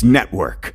Sports Network.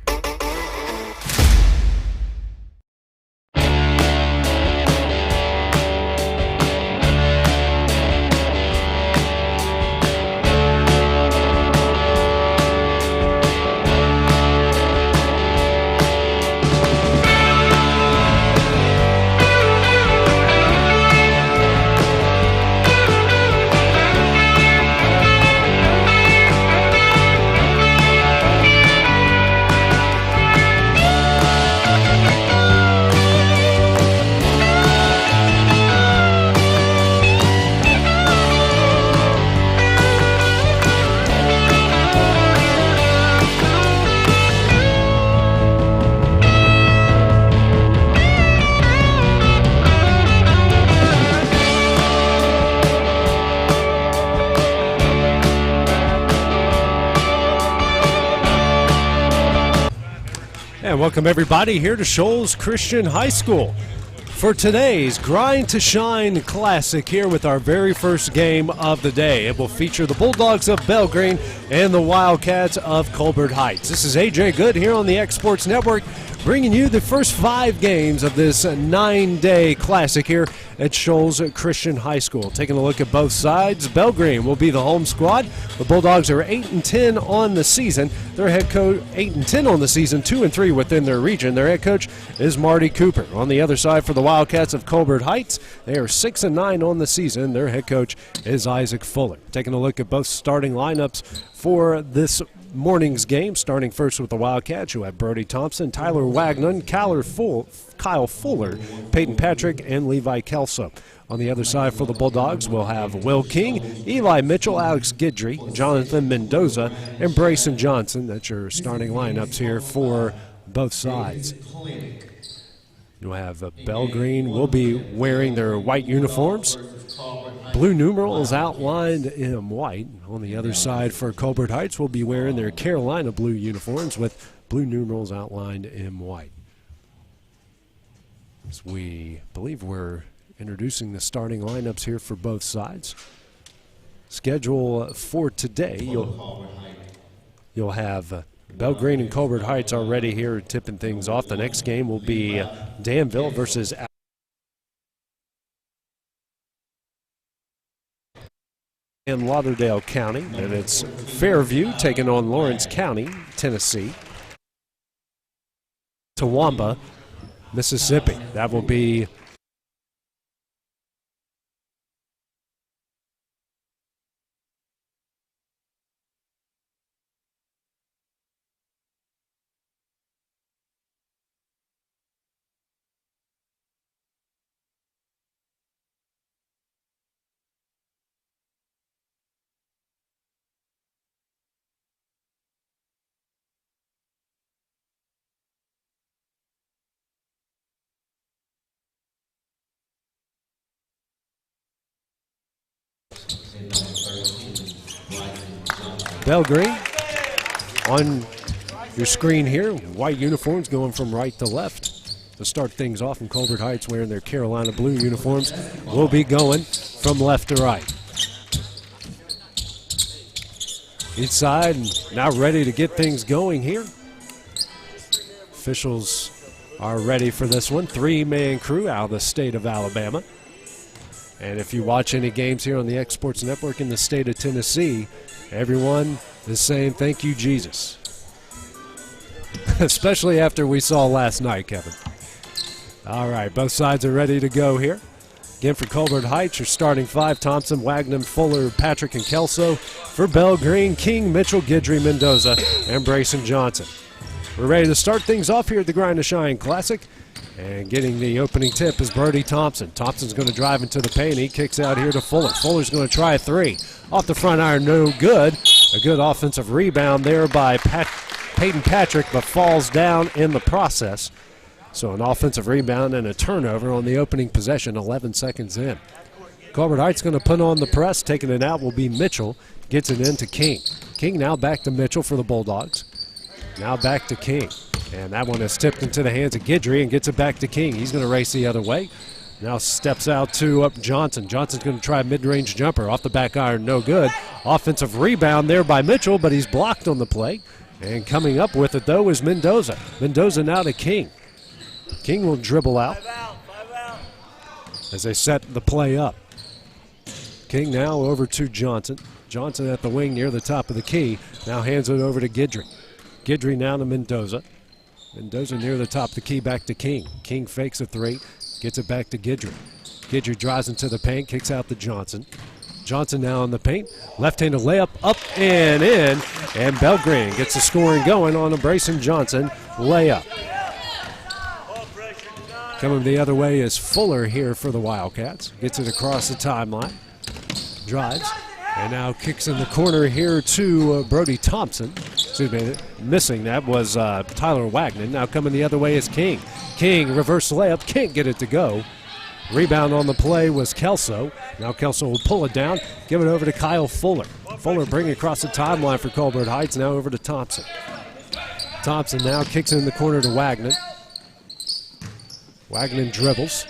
And welcome everybody here to Shoals Christian High School for today's Grind to Shine Classic here with our very first game of the day. It will feature the Bulldogs of Belgreen and the Wildcats of Colbert Heights. This is AJ Good here on the X Sports Network, bringing you the first 5 games of this 9-day classic here at Shoals Christian High School. Taking a look at both sides, Belgreen will be the home squad. The Bulldogs are 8-10 on the season. Their head coach 8-10 on the season, 2-3 within their region. Their head coach is Marty Cooper. On the other side for the Wildcats of Colbert Heights, they are 6-9 on the season. Their head coach is Isaac Fuller. Taking a look at both starting lineups for this morning's game, starting first with the Wildcats, you have Brody Thompson, Tyler Wagnon, Kyle Fuller, Peyton Patrick, and Levi Kelso. On the other side for the Bulldogs, we'll have Will King, Eli Mitchell, Alex Guidry, Jonathan Mendoza, and Brayson Johnson. That's your starting lineups here for both sides. You'll have Belgreen will be wearing their white uniforms. Blue numerals outlined in white. On the other side for Colbert Heights will be wearing their Carolina blue uniforms with blue numerals outlined in white. As we believe we're introducing the starting lineups here for both sides. Schedule for today, you'll have Belgreen and Colbert Heights already here tipping things off. The next game will be Danville versus in Lauderdale County, and it's Fairview taking on Lawrence County, Tennessee. Toowoomba, Mississippi. That will be Belgreen. On your screen here, white uniforms going from right to left. To start things off, in Colbert Heights wearing their Carolina blue uniforms will be going from left to right. Each side now ready to get things going here. Officials are ready for this one. 3-man crew out of the state of Alabama. And if you watch any games here on the X Sports Network in the state of Tennessee, everyone is saying thank you, Jesus. Especially after we saw last night, Kevin. All right, both sides are ready to go here. Again, for Colbert Heights, your starting 5, Thompson, Wagner, Fuller, Patrick, and Kelso. For Belgreen, King, Mitchell, Guidry, Mendoza, and Brayson Johnson. We're ready to start things off here at the Grind to Shine Classic. And getting the opening tip is Brody Thompson. Thompson's going to drive into the paint. He kicks out here to Fuller. Fuller's going to try a 3. Off the front iron, no good. A good offensive rebound there by Peyton Patrick, but falls down in the process. So an offensive rebound and a turnover on the opening possession, 11 seconds in. Colbert Heights going to put on the press. Taking it out will be Mitchell. Gets it into King. King now back to Mitchell for the Bulldogs. Now back to King. And that one is tipped into the hands of Guidry and gets it back to King. He's going to race the other way. Now steps out to Johnson. Johnson's going to try a mid-range jumper. Off the back iron, no good. Offensive rebound there by Mitchell, but he's blocked on the play. And coming up with it, though, is Mendoza. Mendoza now to King. King will dribble out as they set the play up. King now over to Johnson. Johnson at the wing near the top of the key. Now hands it over to Guidry. Guidry now to Mendoza. Mendoza near the top of the key, back to King. King fakes a three, gets it back to Guidry. Guidry drives into the paint, kicks out to Johnson. Johnson now in the paint. Left-handed layup up and in. And Belgreen gets the scoring going on a Brayson Johnson layup. Coming the other way is Fuller here for the Wildcats. Gets it across the timeline. Drives. And now kicks in the corner here to Brody Thompson. Excuse me, missing that was Tyler Wagner. Now coming the other way is King. King, reverse layup, can't get it to go. Rebound on the play was Kelso. Now Kelso will pull it down, give it over to Kyle Fuller. Fuller bringing across the timeline for Colbert Heights, now over to Thompson. Thompson now kicks in the corner to Wagner. Wagner dribbles,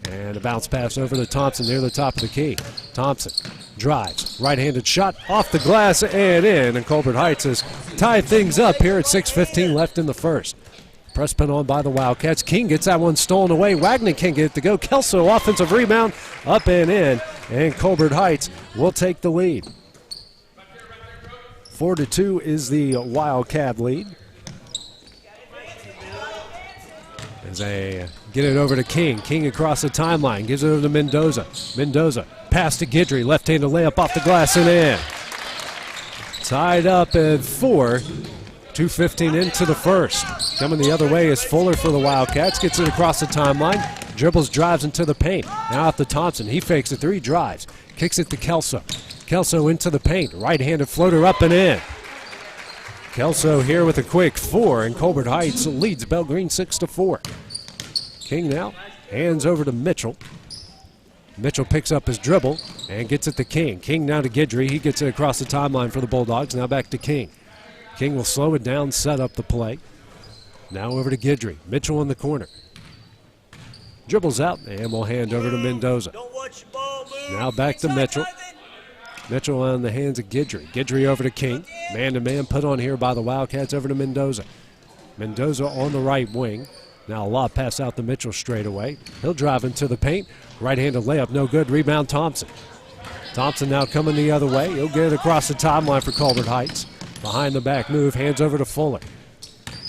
and a bounce pass over to Thompson near the top of the key. Thompson drives, right-handed shot off the glass and in, and Colbert Heights has tied things up here at 6:15 left in the first. Press pin on by the Wildcats. King gets that one stolen away. Wagner can't get it to go. Kelso, offensive rebound, up and in, and Colbert Heights will take the lead. 4-2 is the Wildcat lead. As they get it over to King. King across the timeline, gives it over to Mendoza. Mendoza, pass to Guidry, left-handed layup off the glass and in. Tied up at 4. 2:15 into the first. Coming the other way is Fuller for the Wildcats. Gets it across the timeline. Dribbles, drives into the paint. Now out to Thompson. He fakes a three, drives. Kicks it to Kelso. Kelso into the paint. Right-handed floater up and in. Kelso here with a quick 4, and Colbert Heights leads Belgreen 6-4. King now hands over to Mitchell. Mitchell picks up his dribble and gets it to King. King now to Guidry. He gets it across the timeline for the Bulldogs. Now back to King. King will slow it down, set up the play. Now over to Guidry. Mitchell in the corner. Dribbles out and will hand over to Mendoza. Now back to Mitchell. Mitchell on the hands of Guidry. Guidry over to King. Man-to-man put on here by the Wildcats over to Mendoza. Mendoza on the right wing. Now a lob pass out to Mitchell straight away. He'll drive into the paint. Right-handed layup, no good. Rebound Thompson. Thompson now coming the other way. He'll get it across the timeline for Colbert Heights. Behind the back move, hands over to Fuller.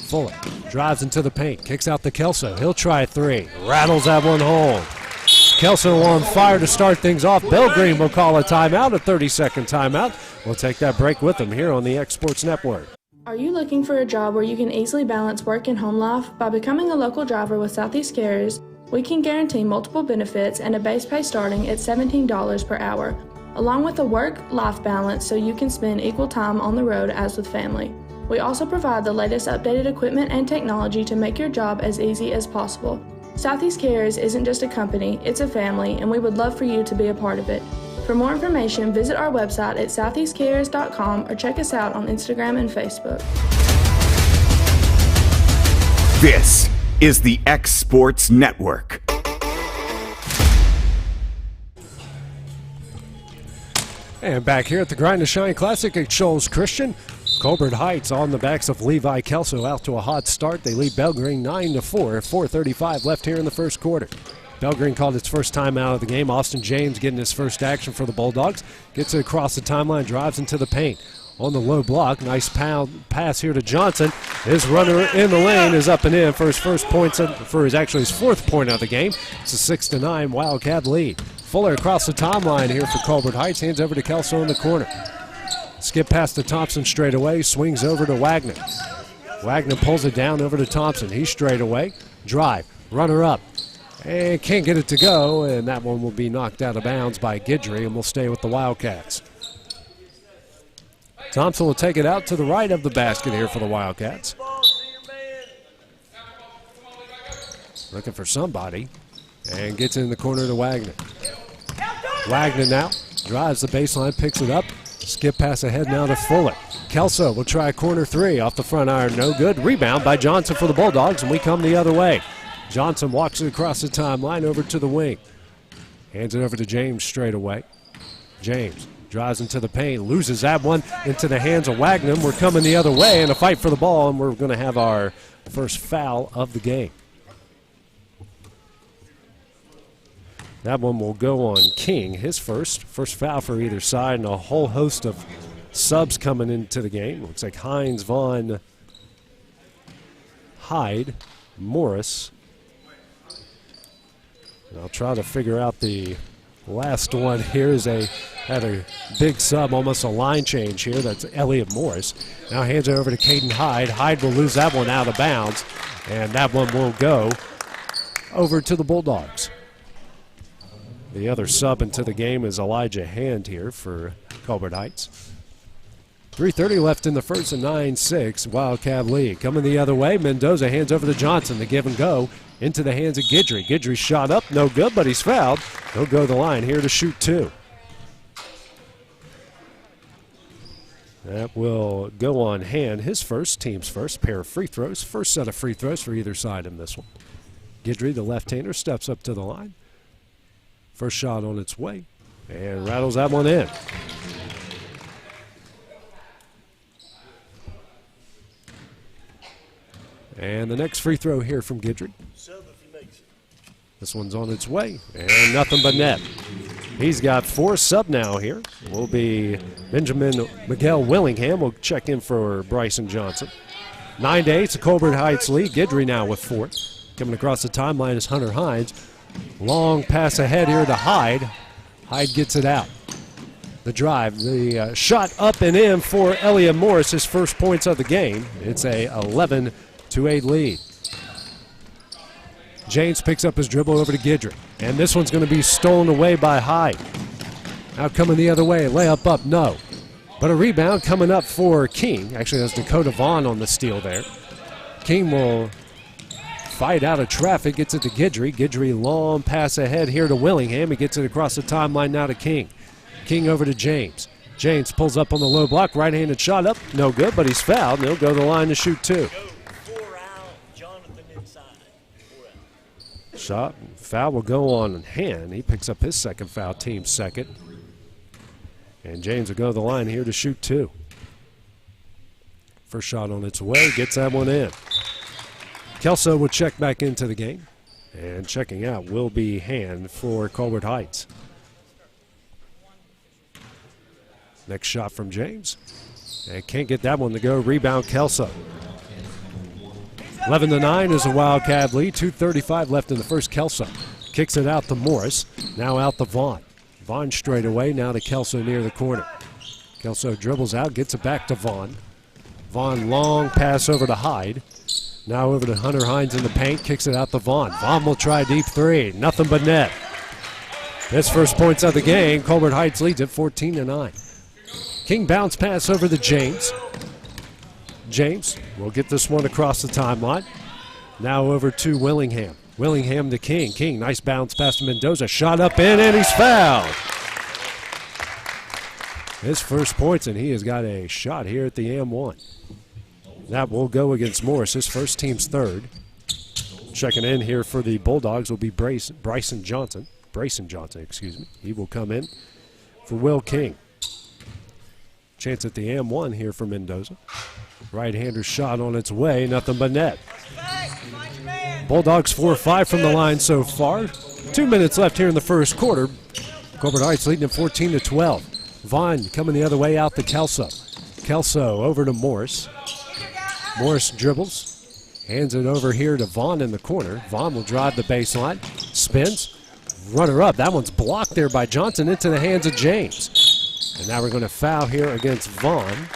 Fuller drives into the paint, kicks out to Kelso. He'll try a three, rattles that one home. Kelso on fire to start things off. Belgreen will call a timeout, a 30-second timeout. We'll take that break with them here on the X Sports Network. Are you looking for a job where you can easily balance work and home life? By becoming a local driver with Southeast Carriers, we can guarantee multiple benefits and a base pay starting at $17 per hour, along with a work-life balance so you can spend equal time on the road as with family. We also provide the latest updated equipment and technology to make your job as easy as possible. Southeast Carriers isn't just a company, it's a family, and we would love for you to be a part of it. For more information, visit our website at southeastcarriers.com or check us out on Instagram and Facebook. This is the X Sports Network. And back here at the Grind to Shine Classic at Shoals Christian, Colbert Heights on the backs of Levi Kelso out to a hot start. They lead Belgreen 9-4, 4:35 left here in the first quarter. Belgreen called its first time out of the game. Austin James getting his first action for the Bulldogs. Gets it across the timeline, drives into the paint. On the low block, nice pass here to Johnson. His runner in the lane is up and in for his first points, for his fourth point of the game. It's a 6-9 Wildcat lead. Fuller across the timeline here for Colbert Heights. Hands over to Kelso in the corner. Skip past to Thompson straight away. Swings over to Wagner. Wagner pulls it down over to Thompson. He's straight away. Drive. Runner up. And can't get it to go. And that one will be knocked out of bounds by Guidry and will stay with the Wildcats. Thompson will take it out to the right of the basket here for the Wildcats. Looking for somebody. And gets in the corner to Wagner. Wagner now drives the baseline, picks it up. Skip pass ahead now to Fuller. Kelso will try a corner three off the front iron. No good. Rebound by Johnson for the Bulldogs, and we come the other way. Johnson walks it across the timeline over to the wing. Hands it over to James straight away. James Drives into the paint, loses that one into the hands of Wagnum. We're coming the other way in a fight for the ball, and we're going to have our first foul of the game. That one will go on King, his first foul for either side, and a whole host of subs coming into the game. Looks like Hines, Vaughn, Hyde, Morris. And I'll try to figure out the last one here as they had a big sub, almost a line change here. That's Elliott Morris. Now hands it over to Caden Hyde. Hyde will lose that one out of bounds, and that one will go over to the Bulldogs. The other sub into the game is Elijah Hand here for Colbert Heights. 3:30 left in the first, and 9-6 Wildcat lead. Coming the other way, Mendoza hands over to Johnson. The give and go into the hands of Guidry. Guidry shot up, no good, but he's fouled. He'll go to the line here to shoot two. That will go on Hand, his first, team's first pair of free throws. First set of free throws for either side in this one. Guidry, the left-hander, steps up to the line. First shot on its way, and rattles that one in. And the next free throw here from Guidry. This one's on its way, and nothing but net. He's got 4 sub now here. Will be Benjamin Miguel Willingham. Will check in for Bryson Johnson. 9-8, the Colbert Heights lead. Guidry now with 4. Coming across the timeline is Hunter Hines. Long pass ahead here to Hyde. Hyde gets it out. The drive, the shot up and in for Elliott Morris, his first points of the game. It's a 11-8 lead. James picks up his dribble over to Guidry, and this one's going to be stolen away by Hyde. Now coming the other way, layup up, no. But a rebound coming up for King. Actually, that's Dakota Vaughn on the steal there. King will fight out of traffic, gets it to Guidry. Guidry long pass ahead here to Willingham. He gets it across the timeline now to King. King over to James. James pulls up on the low block, right-handed shot up, no good, but he's fouled, and he'll go to the line to shoot two. Shot, foul will go on Hand. He picks up his second foul, team's second. And James will go to the line here to shoot two. First shot on its way, gets that one in. Kelso will check back into the game. And checking out will be Hand for Colbert Heights. Next shot from James. And can't get that one to go. Rebound Kelso. 11-9 is a Wildcat lead. 2:35 left in the first. Kelso kicks it out to Morris. Now out to Vaughn. Vaughn straight away. Now to Kelso near the corner. Kelso dribbles out, gets it back to Vaughn. Vaughn long pass over to Hyde. Now over to Hunter Hines in the paint. Kicks it out to Vaughn. Vaughn will try deep three. Nothing but net. His first points of the game. Colbert Heights leads at 14-9. King bounce pass over to James. James will get this one across the timeline. Now over to Willingham. Willingham to King. King, nice bounce pass to Mendoza. Shot up in, and he's fouled. His first points, and he has got a shot here at the M1. That will go against Morris, his first, team's third. Checking in here for the Bulldogs will be Bryson Johnson. Brayson Johnson, excuse me. He will come in for Will King. Chance at the M1 here for Mendoza. Right-hander shot on its way, nothing but net. Bulldogs 4-5 from the line so far. 2 minutes left here in the first quarter. Colbert Heights leading at 14-12. Vaughn coming the other way out to Kelso. Kelso over to Morris. Morris dribbles, hands it over here to Vaughn in the corner. Vaughn will drive the baseline, spins, runner up. That one's blocked there by Johnson into the hands of James. And now we're going to foul here against Vaughn.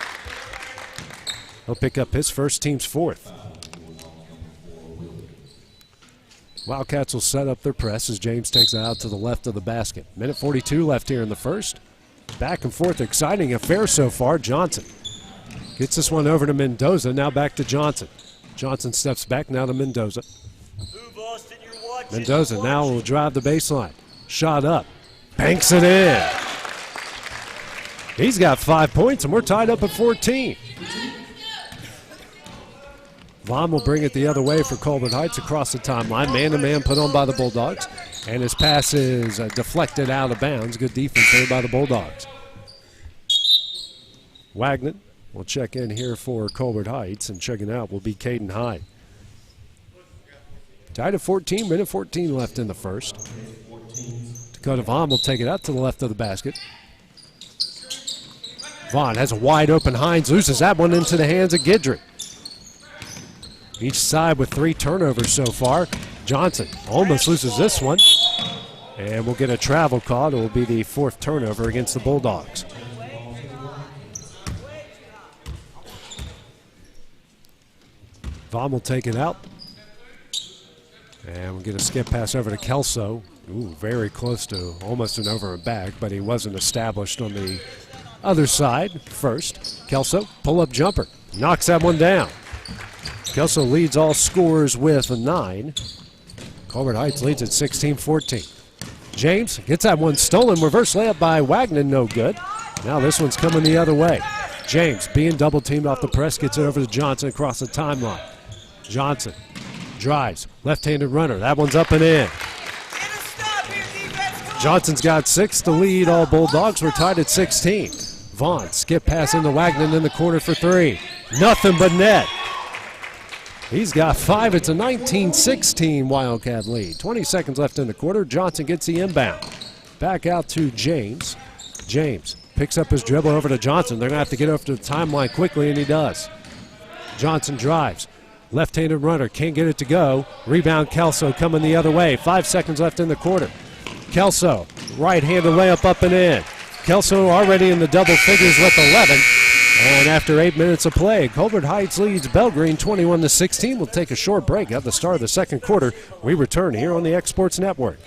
He'll pick up his first, team's fourth. Wildcats will set up their press as James takes it out to the left of the basket. Minute 42 left here in the first. Back and forth, exciting affair so far. Johnson gets this one over to Mendoza, now back to Johnson. Johnson steps back now to Mendoza. Mendoza now will drive the baseline. Shot up, banks it in. He's got 5 points, and we're tied up at 14. Vaughn will bring it the other way for Colbert Heights across the timeline. Man-to-man put on by the Bulldogs. And his pass is deflected out of bounds. Good defense there by the Bulldogs. Wagner will check in here for Colbert Heights, and checking out will be Caden Hyde. Tied at 14, minute 14 left in the first. Dakota Vaughn will take it out to the left of the basket. Vaughn has a wide open Hines, loses that one into the hands of Guidry. Each side with 3 turnovers so far. Johnson almost loses this one. And we'll get a travel call. It will be the 4th turnover against the Bulldogs. Vaughn will take it out. And we'll get a skip pass over to Kelso. Ooh, very close to almost an over and back, but he wasn't established on the other side first. Kelso, pull-up jumper, knocks that one down. Kelso leads all scorers with a 9. Colbert Heights leads at 16-14. James gets that one stolen. Reverse layup by Wagner, no good. Now this one's coming the other way. James being double teamed off the press, gets it over to Johnson across the timeline. Johnson drives, left-handed runner. That one's up and in. Johnson's got 6 to lead all Bulldogs. We're tied at 16. Vaughn, skip pass into Wagner in the corner for 3. Nothing but net. He's got 5. It's a 19-16 Wildcat lead. 20 seconds left in the quarter. Johnson gets the inbound. Back out to James. James picks up his dribble over to Johnson. They're going to have to get over to the timeline quickly, and he does. Johnson drives. Left-handed runner, can't get it to go. Rebound Kelso coming the other way. 5 seconds left in the quarter. Kelso, right-handed layup up and in. Kelso already in the double figures with 11. And after 8 minutes of play, Colbert Heights leads Belgreen 21-16. We'll take a short break at the start of the second quarter. We return here on the X Sports Network.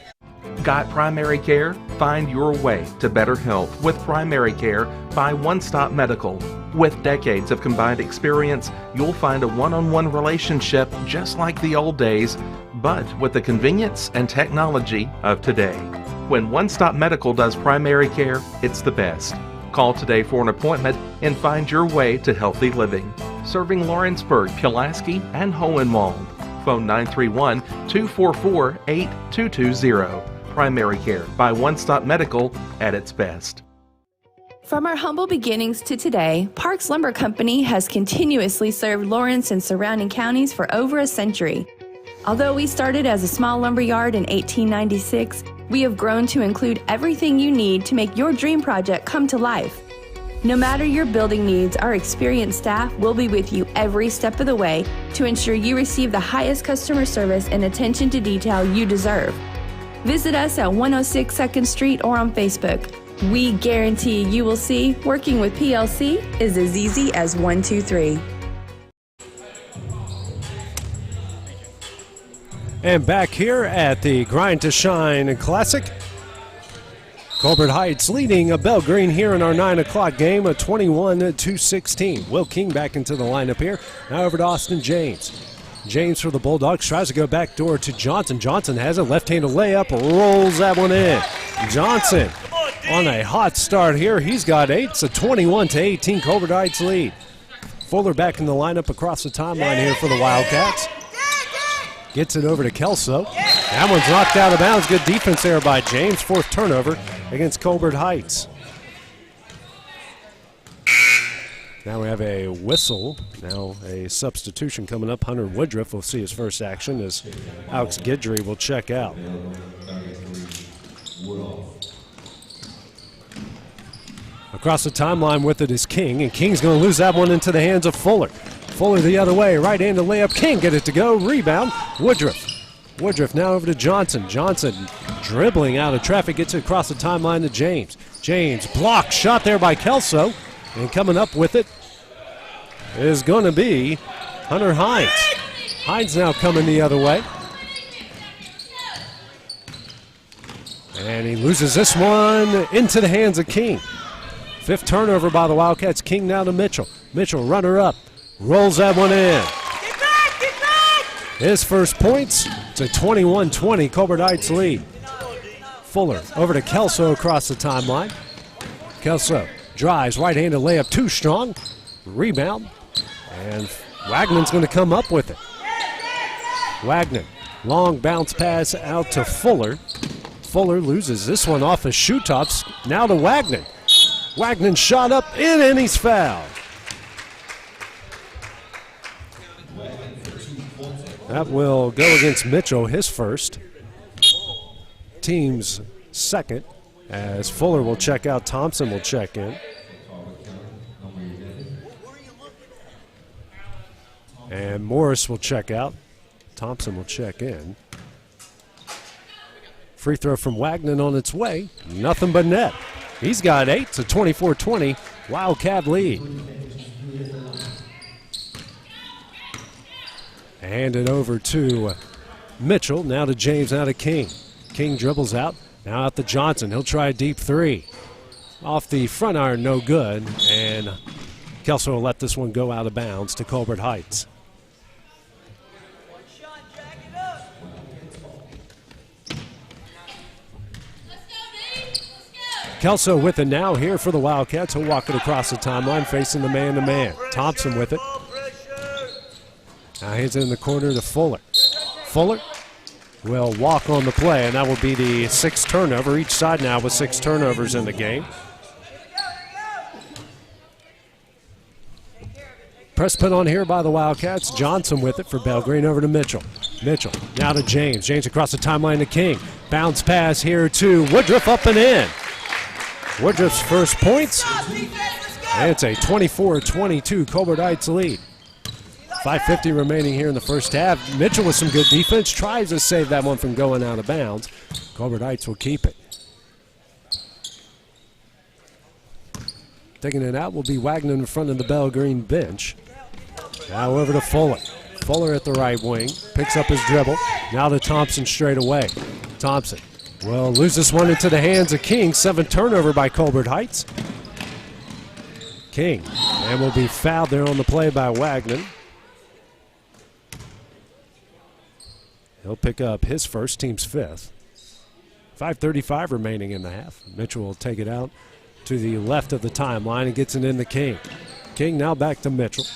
Got primary care? Find your way to better health with primary care by One Stop Medical. With decades of combined experience, you'll find a one-on-one relationship just like the old days, but with the convenience and technology of today. When One Stop Medical does primary care, it's the best. Call today for an appointment and find your way to healthy living. Serving Lawrenceburg, Pulaski, and Hohenwald. Phone 931-244-8220. Primary care by One Stop Medical at its best. From our humble beginnings to today, Parks Lumber Company has continuously served Lawrence and surrounding counties for over a century. Although we started as a small lumber yard in 1896, we have grown to include everything you need to make your dream project come to life. No matter your building needs, our experienced staff will be with you every step of the way to ensure you receive the highest customer service and attention to detail you deserve. Visit us at 106 2nd Street or on Facebook. We guarantee you will see working with PLC is as easy as 1, 2, 3. And back here at the Grind to Shine Classic, Colbert Heights leading a Belgreen here in our 9 o'clock game, a 21-16. Will King back into the lineup here. Now over to Austin James. James for the Bulldogs tries to go back door to Johnson. Johnson has a left-handed layup, rolls that one in. Johnson on a hot start here. He's got 8. It's a 21-18 Colbert Heights lead. Fuller back in the lineup across the timeline here for the Wildcats. Gets it over to Kelso. That one's knocked out of bounds. Good defense there by James. 4th turnover against Colbert Heights. Now we have a whistle. Now a substitution coming up. Hunter Woodruff will see his first action as Alex Guidry will check out. Across the timeline with it is King, and King's going to lose that one into the hands of Fuller. Fuller the other way, right-handed layup. King get it to go. Rebound, Woodruff. Woodruff now over to Johnson. Johnson dribbling out of traffic, gets it across the timeline to James. James blocked shot there by Kelso. And coming up with it is going to be Hunter Hines. Hines now coming the other way. And he loses this one into the hands of King. 5th turnover by the Wildcats. King now to Mitchell. Mitchell, runner up. Rolls that one in. Get back! His first points. It's a 21-20 Colbert Heights lead. Fuller over to Kelso across the timeline. Kelso drives, right-handed layup, too strong. Rebound. And Wagner's going to come up with it. Wagner, long bounce pass out to Fuller. Fuller loses this one off his shoe tops. Now to Wagner. Wagner shot up in, and he's fouled. That will go against Mitchell, his first. Team's second, as Fuller will check out, Thompson will check in. And Morris will check out. Thompson will check in. Free throw from Wagner on its way. Nothing but net. He's got 8. It's a 24-20 Wildcat lead. Hand it over to Mitchell. Now to James, now to King. King dribbles out. Now out to Johnson. He'll try a deep three. Off the front iron, no good. And Kelso will let this one go out of bounds to Colbert Heights. Kelso with it now here for the Wildcats. He'll walk it across the timeline, facing the man-to-man. Thompson with it. Now hands it in the corner to Fuller. Fuller will walk on the play, and that will be the 6th turnover. Each side now with 6 turnovers in the game. Press put on here by the Wildcats. Johnson with it for Belgreen, over to Mitchell. Mitchell now to James. James across the timeline to King. Bounce pass here to Woodruff, up and in. Woodruff's first points, and it's a 24-22 Colbert Heights lead. 5:50 remaining here in the first half. Mitchell with some good defense, tries to save that one from going out of bounds. Colbert Heights will keep it. Taking it out will be Wagner in front of the Belgreen bench. Now over to Fuller. Fuller at the right wing, picks up his dribble. Now to Thompson straight away. Thompson will lose this one into the hands of King. 7th turnover by Colbert Heights. King, and will be fouled there on the play by Wagner. He'll pick up his first, team's 5th. 5:35 remaining in the half. Mitchell will take it out to the left of the timeline and gets it into King. King now back to Mitchell.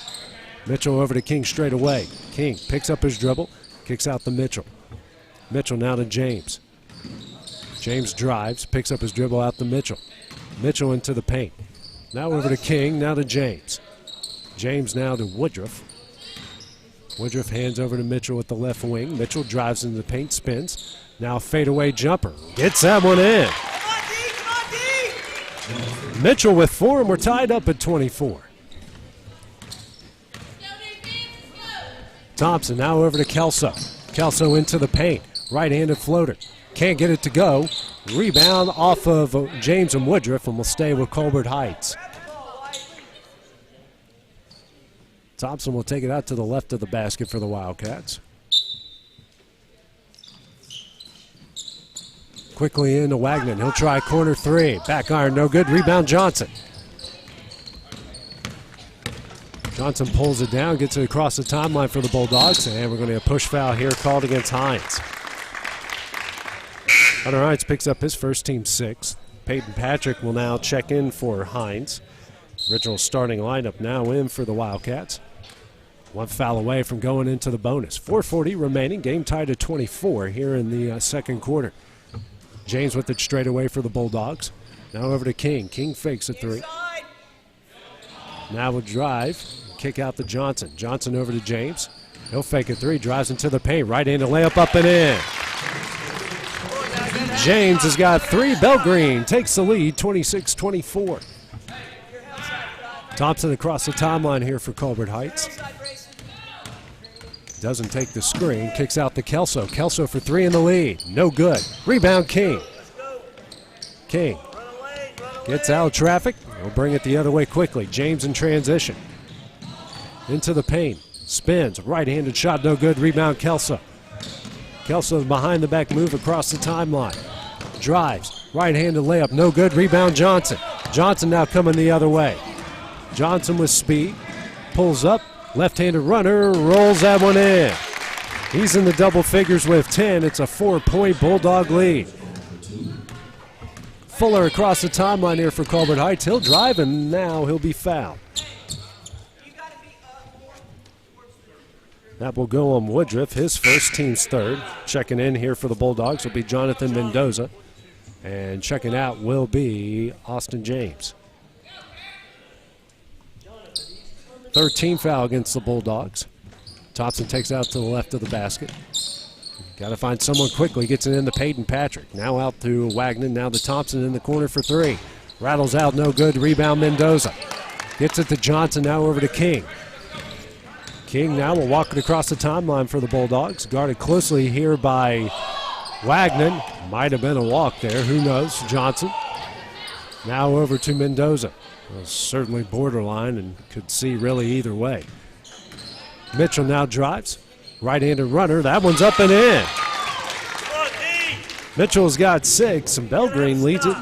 Mitchell over to King straight away. King picks up his dribble, kicks out to Mitchell. Mitchell now to James. James drives, picks up his dribble out to Mitchell. Mitchell into the paint. Now over to King, now to James. James now to Woodruff. Woodruff hands over to Mitchell at the left wing. Mitchell drives into the paint, spins. Now fadeaway jumper. Gets that one in. Mitchell with 4, and we're tied up at 24. Thompson now over to Kelso. Kelso into the paint. Right-handed floater. Can't get it to go. Rebound off of James and Woodruff, and will stay with Colbert Heights. Thompson will take it out to the left of the basket for the Wildcats. Quickly into Wagner. He'll try corner 3. Back iron, no good. Rebound Johnson. Johnson pulls it down, gets it across the timeline for the Bulldogs, and we're going to get a push foul here called against Hines. Hunter Hines picks up his first, team 6th. Peyton Patrick will now check in for Hines. Original starting lineup now in for the Wildcats. 1 foul away from going into the bonus. 4:40 remaining, game tied at 24 here in the second quarter. James with it straight away for the Bulldogs. Now over to King. King fakes a 3. Now will drive, kick out to Johnson. Johnson over to James. He'll fake a 3, drives into the paint. Right-handed layup, up and in. James has got 3. Belgreen takes the lead, 26-24. Thompson across the timeline here for Colbert Heights. Doesn't take the screen, kicks out to Kelso. Kelso for 3 in the lead, no good. Rebound King. King gets out of traffic. We'll bring it the other way quickly. James in transition. Into the paint, spins, right-handed shot, no good. Rebound Kelso. Kelso behind the back move across the timeline. Drives, right-handed layup, no good. Rebound Johnson. Johnson now coming the other way. Johnson with speed, pulls up, left-handed runner, rolls that one in. He's in the double figures with 10. It's a 4-point Bulldog lead. Fuller across the timeline here for Colbert Heights. He'll drive, and now he'll be fouled. That will go on Woodruff, his first, team's 3rd. Checking in here for the Bulldogs will be Jonathan Mendoza. And checking out will be Austin James. third team foul against the Bulldogs. Thompson takes out to the left of the basket. Got to find someone quickly. Gets it into Peyton Patrick. Now out to Wagner. Now to Thompson in the corner for three. Rattles out, no good. Rebound Mendoza. Gets it to Johnson. Now over to King. King now will walk it across the timeline for the Bulldogs. Guarded closely here by Wagner. Might have been a walk there. Who knows? Johnson. Now over to Mendoza. Well, certainly borderline and could see really either way. Mitchell now drives. Right-handed runner. That one's up and in. Mitchell's got 6, and Belgreen leads it.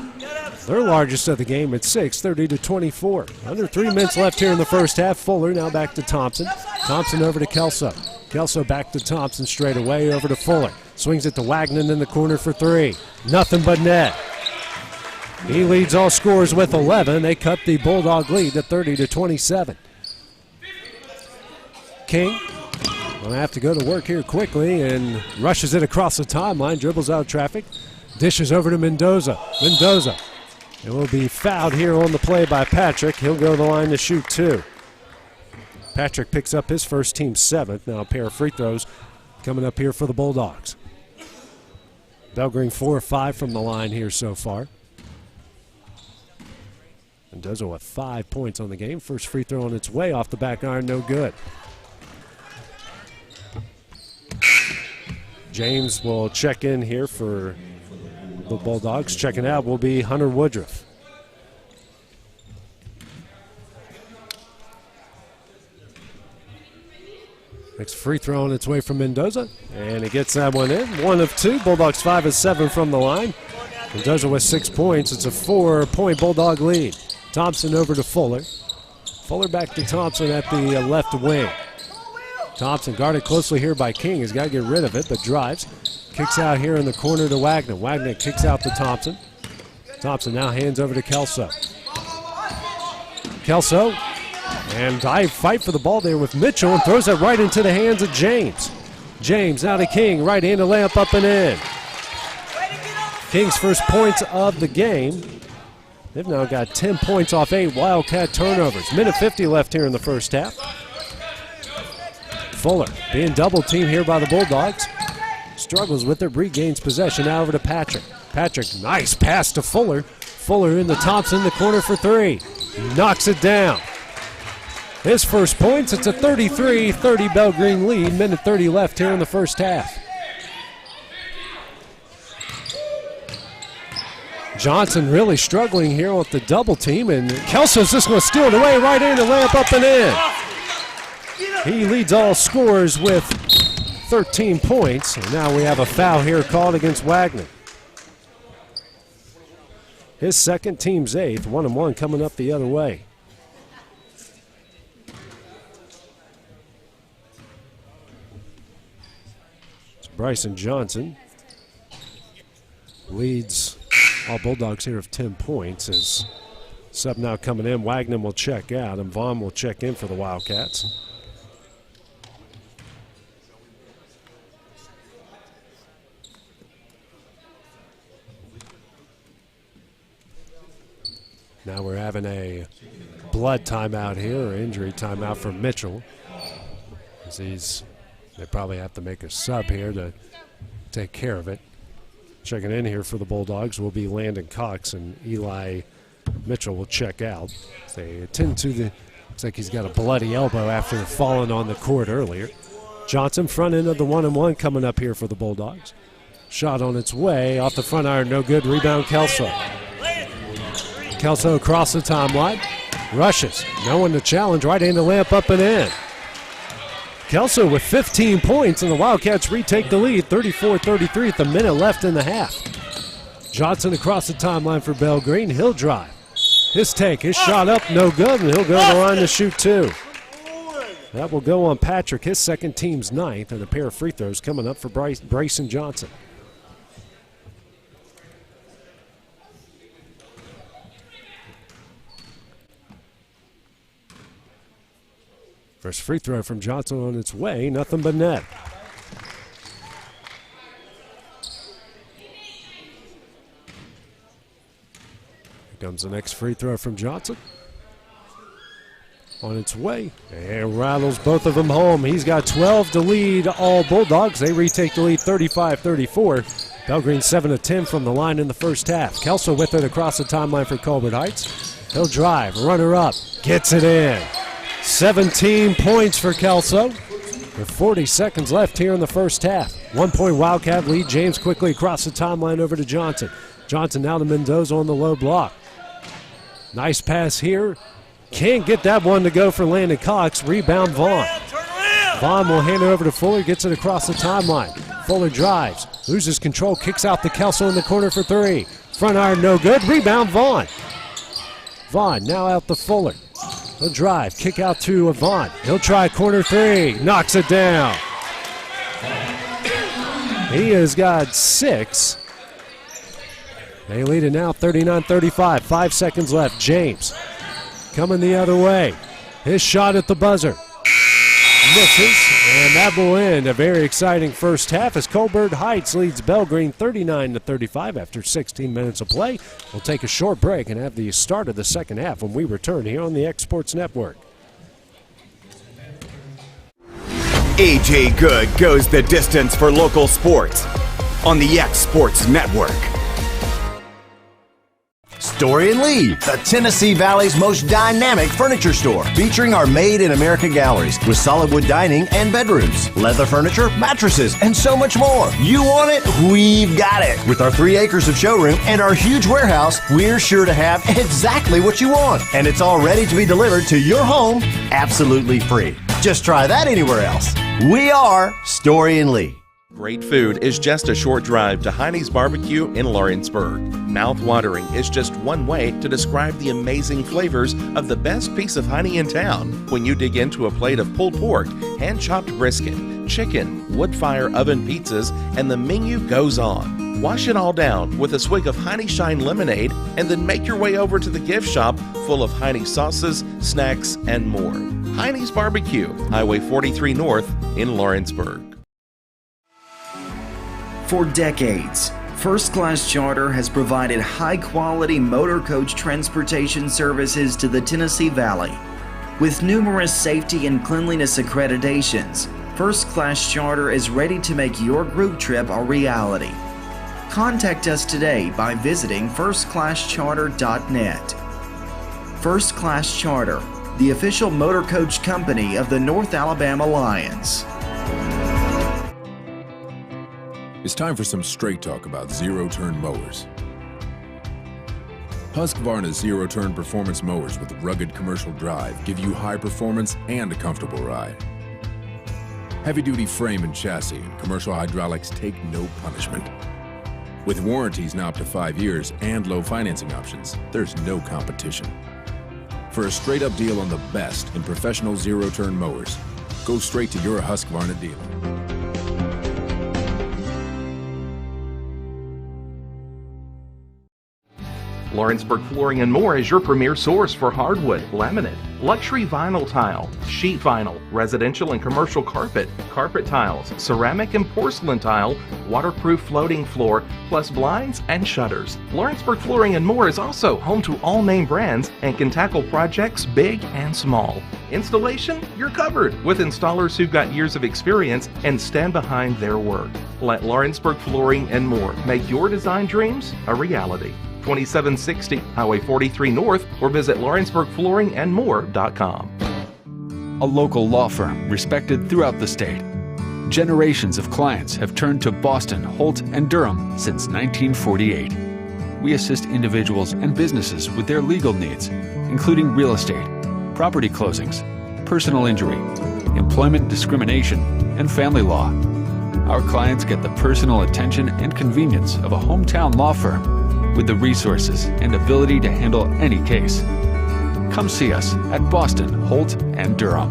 Their largest of the game at 6, 30-24. Under 3 minutes left here in the first half. Fuller now back to Thompson. Thompson over to Kelso. Kelso back to Thompson straight away over to Fuller. Swings it to Wagner in the corner for 3. Nothing but net. He leads all scorers with 11. They cut the Bulldog lead to 30-27. King going to have to go to work here quickly and rushes it across the timeline, dribbles out of traffic, dishes over to Mendoza. Mendoza. It will be fouled here on the play by Patrick. He'll go to the line to shoot 2. Patrick picks up his first team 7th. Now a pair of free throws coming up here for the Bulldogs. Belgreen 4 of 5 from the line here so far. Mendoza with 5 points on the game. First free throw on its way off the back iron, no good. James will check in here for the Bulldogs. Checking out will be Hunter Woodruff. Next free throw on its way from Mendoza, and he gets that one in. 1 of 2. Bulldogs 5 of 7 from the line. Mendoza with 6 points. It's a 4-point Bulldog lead. Thompson over to Fuller. Fuller back to Thompson at the left wing. Thompson guarded closely here by King. He's got to get rid of it, but drives. Kicks out here in the corner to Wagner. Wagner kicks out to Thompson. Thompson now hands over to Kelso. Kelso, and dive fight for the ball there with Mitchell and throws it right into the hands of James. James now to King. Right-handed layup up and in. King's first points of the game. They've now got 10 points off 8 Wildcat turnovers. Minute 50 left here in the first half. Fuller being double teamed here by the Bulldogs. Struggles with it, regains possession. Now over to Patrick. Patrick, nice pass to Fuller. Fuller into Thompson in the corner for 3. Knocks it down. His first points, it's a 33-30 Belgreen lead. Minute 30 left here in the first half. Johnson really struggling here with the double team, and Kelso's just going to steal it away. Right in, the layup up and in. He leads all scorers with 13 points. And now we have a foul here called against Wagner. His second, team's 8th. 1-1 coming up the other way. It's Bryson Johnson. Leads all Bulldogs here of 10 points. As sub now coming in, Wagner will check out, and Vaughn will check in for the Wildcats. Now we're having a blood timeout here, or injury timeout for Mitchell. As they probably have to make a sub here to take care of it. Checking in here for the Bulldogs will be Landon Cox, and Eli Mitchell will check out. They attend to the, looks like he's got a bloody elbow after falling on the court earlier. Johnson, front end of the 1-1 coming up here for the Bulldogs. Shot on its way, off the front iron, no good. Rebound Kelso. Kelso across the timeline, rushes. No one to challenge, right in the layup up and in. Kelso with 15 points, and the Wildcats retake the lead, 34-33 at the minute left in the half. Johnson across the timeline for Belgreen. He'll drive. His take, his shot up, no good, and he'll go to the line to shoot 2. That will go on Patrick, his second, team's 9th, and a pair of free throws coming up for Bryson Johnson. First free throw from Johnson on its way, nothing but net. Here comes the next free throw from Johnson. on its way and rattles both of them home. He's got 12 to lead all Bulldogs. They retake the lead 35-34. Belgreen 7 of 10 from the line in the first half. Kelso with it across the timeline for Colbert Heights. He'll drive, runner up, gets it in. 17 points for Kelso with 40 seconds left here in the first half. 1 point Wildcat lead. James quickly across the timeline over to Johnson. Johnson now to Mendoza on the low block. Nice pass here. Can't get that one to go for Landon Cox. Rebound Vaughn. Vaughn will hand it over to Fuller, gets it across the timeline. Fuller drives, loses control, kicks out to Kelso in the corner for three. Front iron no good. Rebound Vaughn. Vaughn now out to Fuller. He'll drive, kick out to Vaughn. He'll try corner three, knocks it down. He has got 6. They lead it now 39-35. 5 seconds left. James coming the other way. His shot at the buzzer misses, and that will end a very exciting first half as Colbert Heights leads Belgreen 39-35 after 16 minutes of play. We'll take a short break and have the start of the second half when we return here on the X Sports Network. AJ Good goes the distance for local sports on the X Sports Network. Story and Lee, the Tennessee Valley's most dynamic furniture store, featuring our Made in America galleries with solid wood dining and bedrooms, leather furniture, mattresses, and so much more. You want it? We've got it. With our 3 acres of showroom and our huge warehouse, we're sure to have exactly what you want. And it's all ready to be delivered to your home absolutely free. Just try that anywhere else. We are Story and Lee. Great food is just a short drive to Heine's Barbecue in Lawrenceburg. Mouth-watering is just one way to describe the amazing flavors of the best piece of Heine in town when you dig into a plate of pulled pork, hand-chopped brisket, chicken, wood-fire oven pizzas, and the menu goes on. Wash it all down with a swig of Heine Shine lemonade and then make your way over to the gift shop full of Heine sauces, snacks, and more. Heine's Barbecue, Highway 43 North in Lawrenceburg. For decades, First Class Charter has provided high-quality motor coach transportation services to the Tennessee Valley. With numerous safety and cleanliness accreditations, First Class Charter is ready to make your group trip a reality. Contact us today by visiting firstclasscharter.net. First Class Charter, the official motor coach company of the North Alabama Lions. It's time for some straight talk about zero-turn mowers. Husqvarna's zero-turn performance mowers with rugged commercial drive give you high performance and a comfortable ride. Heavy-duty frame and chassis and commercial hydraulics take no punishment. With warranties now up to 5 years and low financing options, there's no competition. For a straight-up deal on the best in professional zero-turn mowers, go straight to your Husqvarna dealer. Lawrenceburg Flooring and More is your premier source for hardwood, laminate, luxury vinyl tile, sheet vinyl, residential and commercial carpet, carpet tiles, ceramic and porcelain tile, waterproof floating floor, plus blinds and shutters. Lawrenceburg Flooring and More is also home to all name brands and can tackle projects big and small. Installation? You're covered with installers who've got years of experience and stand behind their work. Let Lawrenceburg Flooring and More make your design dreams a reality. 2760 Highway 43 North or visit lawrenceburgflooringandmore.com. A local law firm respected throughout the state. Generations of clients have turned to Boston, Holt, and Durham since 1948. We assist individuals and businesses with their legal needs, including real estate, property closings, personal injury, employment discrimination, and family law. Our clients get the personal attention and convenience of a hometown law firm with the resources and ability to handle any case. Come see us at Boston, Holt, and Durham.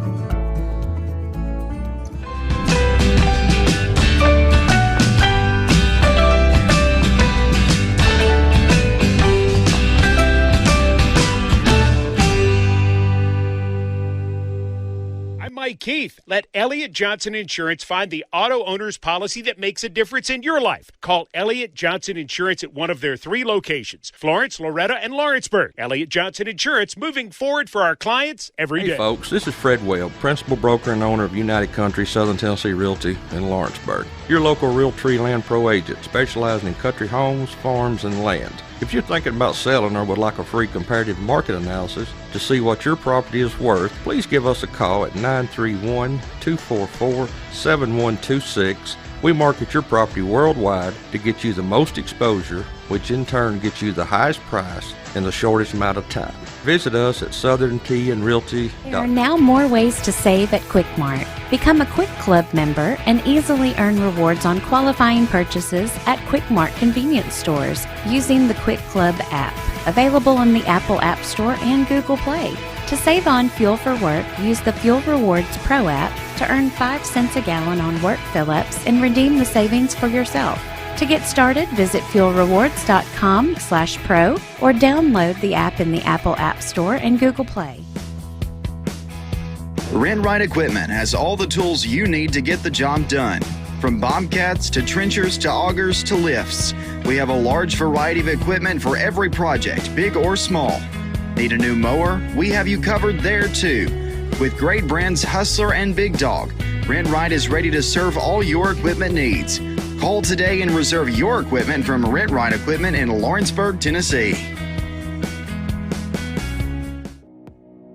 I'm Mike Keith. Let Elliott Johnson Insurance find the auto owner's policy that makes a difference in your life. Call Elliott Johnson Insurance at one of their 3 locations, Florence, Loretto, and Lawrenceburg. Elliott Johnson Insurance, moving forward for our clients every day. Hey folks, this is Fred Webb, principal broker and owner of United Country Southern Tennessee Realty in Lawrenceburg. Your local Realtree Land Pro agent, specializing in country homes, farms, and land. If you're thinking about selling or would like a free comparative market analysis to see what your property is worth, please give us a call at 931-244-7126. We market your property worldwide to get you the most exposure, which in turn gets you the highest price in the shortest amount of time. Visit us at southernTandRealty.com. There are now more ways to save at QuickMart. Become a Quick Club member and easily earn rewards on qualifying purchases at QuickMart convenience stores using the Quick Club app, available on the Apple App Store and Google Play. To save on fuel for work, use the Fuel Rewards Pro app to earn 5 cents a gallon on work fill-ups and redeem the savings for yourself. To get started, visit fuelrewards.com/pro or download the app in the Apple App Store and Google Play. Rent Right Equipment has all the tools you need to get the job done. From bobcats to trenchers to augers to lifts, we have a large variety of equipment for every project, big or small. Need a new mower? We have you covered there too. With great brands Hustler and Big Dog, Rent Right is ready to serve all your equipment needs. Call today and reserve your equipment from Rent Right Equipment in Lawrenceburg, Tennessee.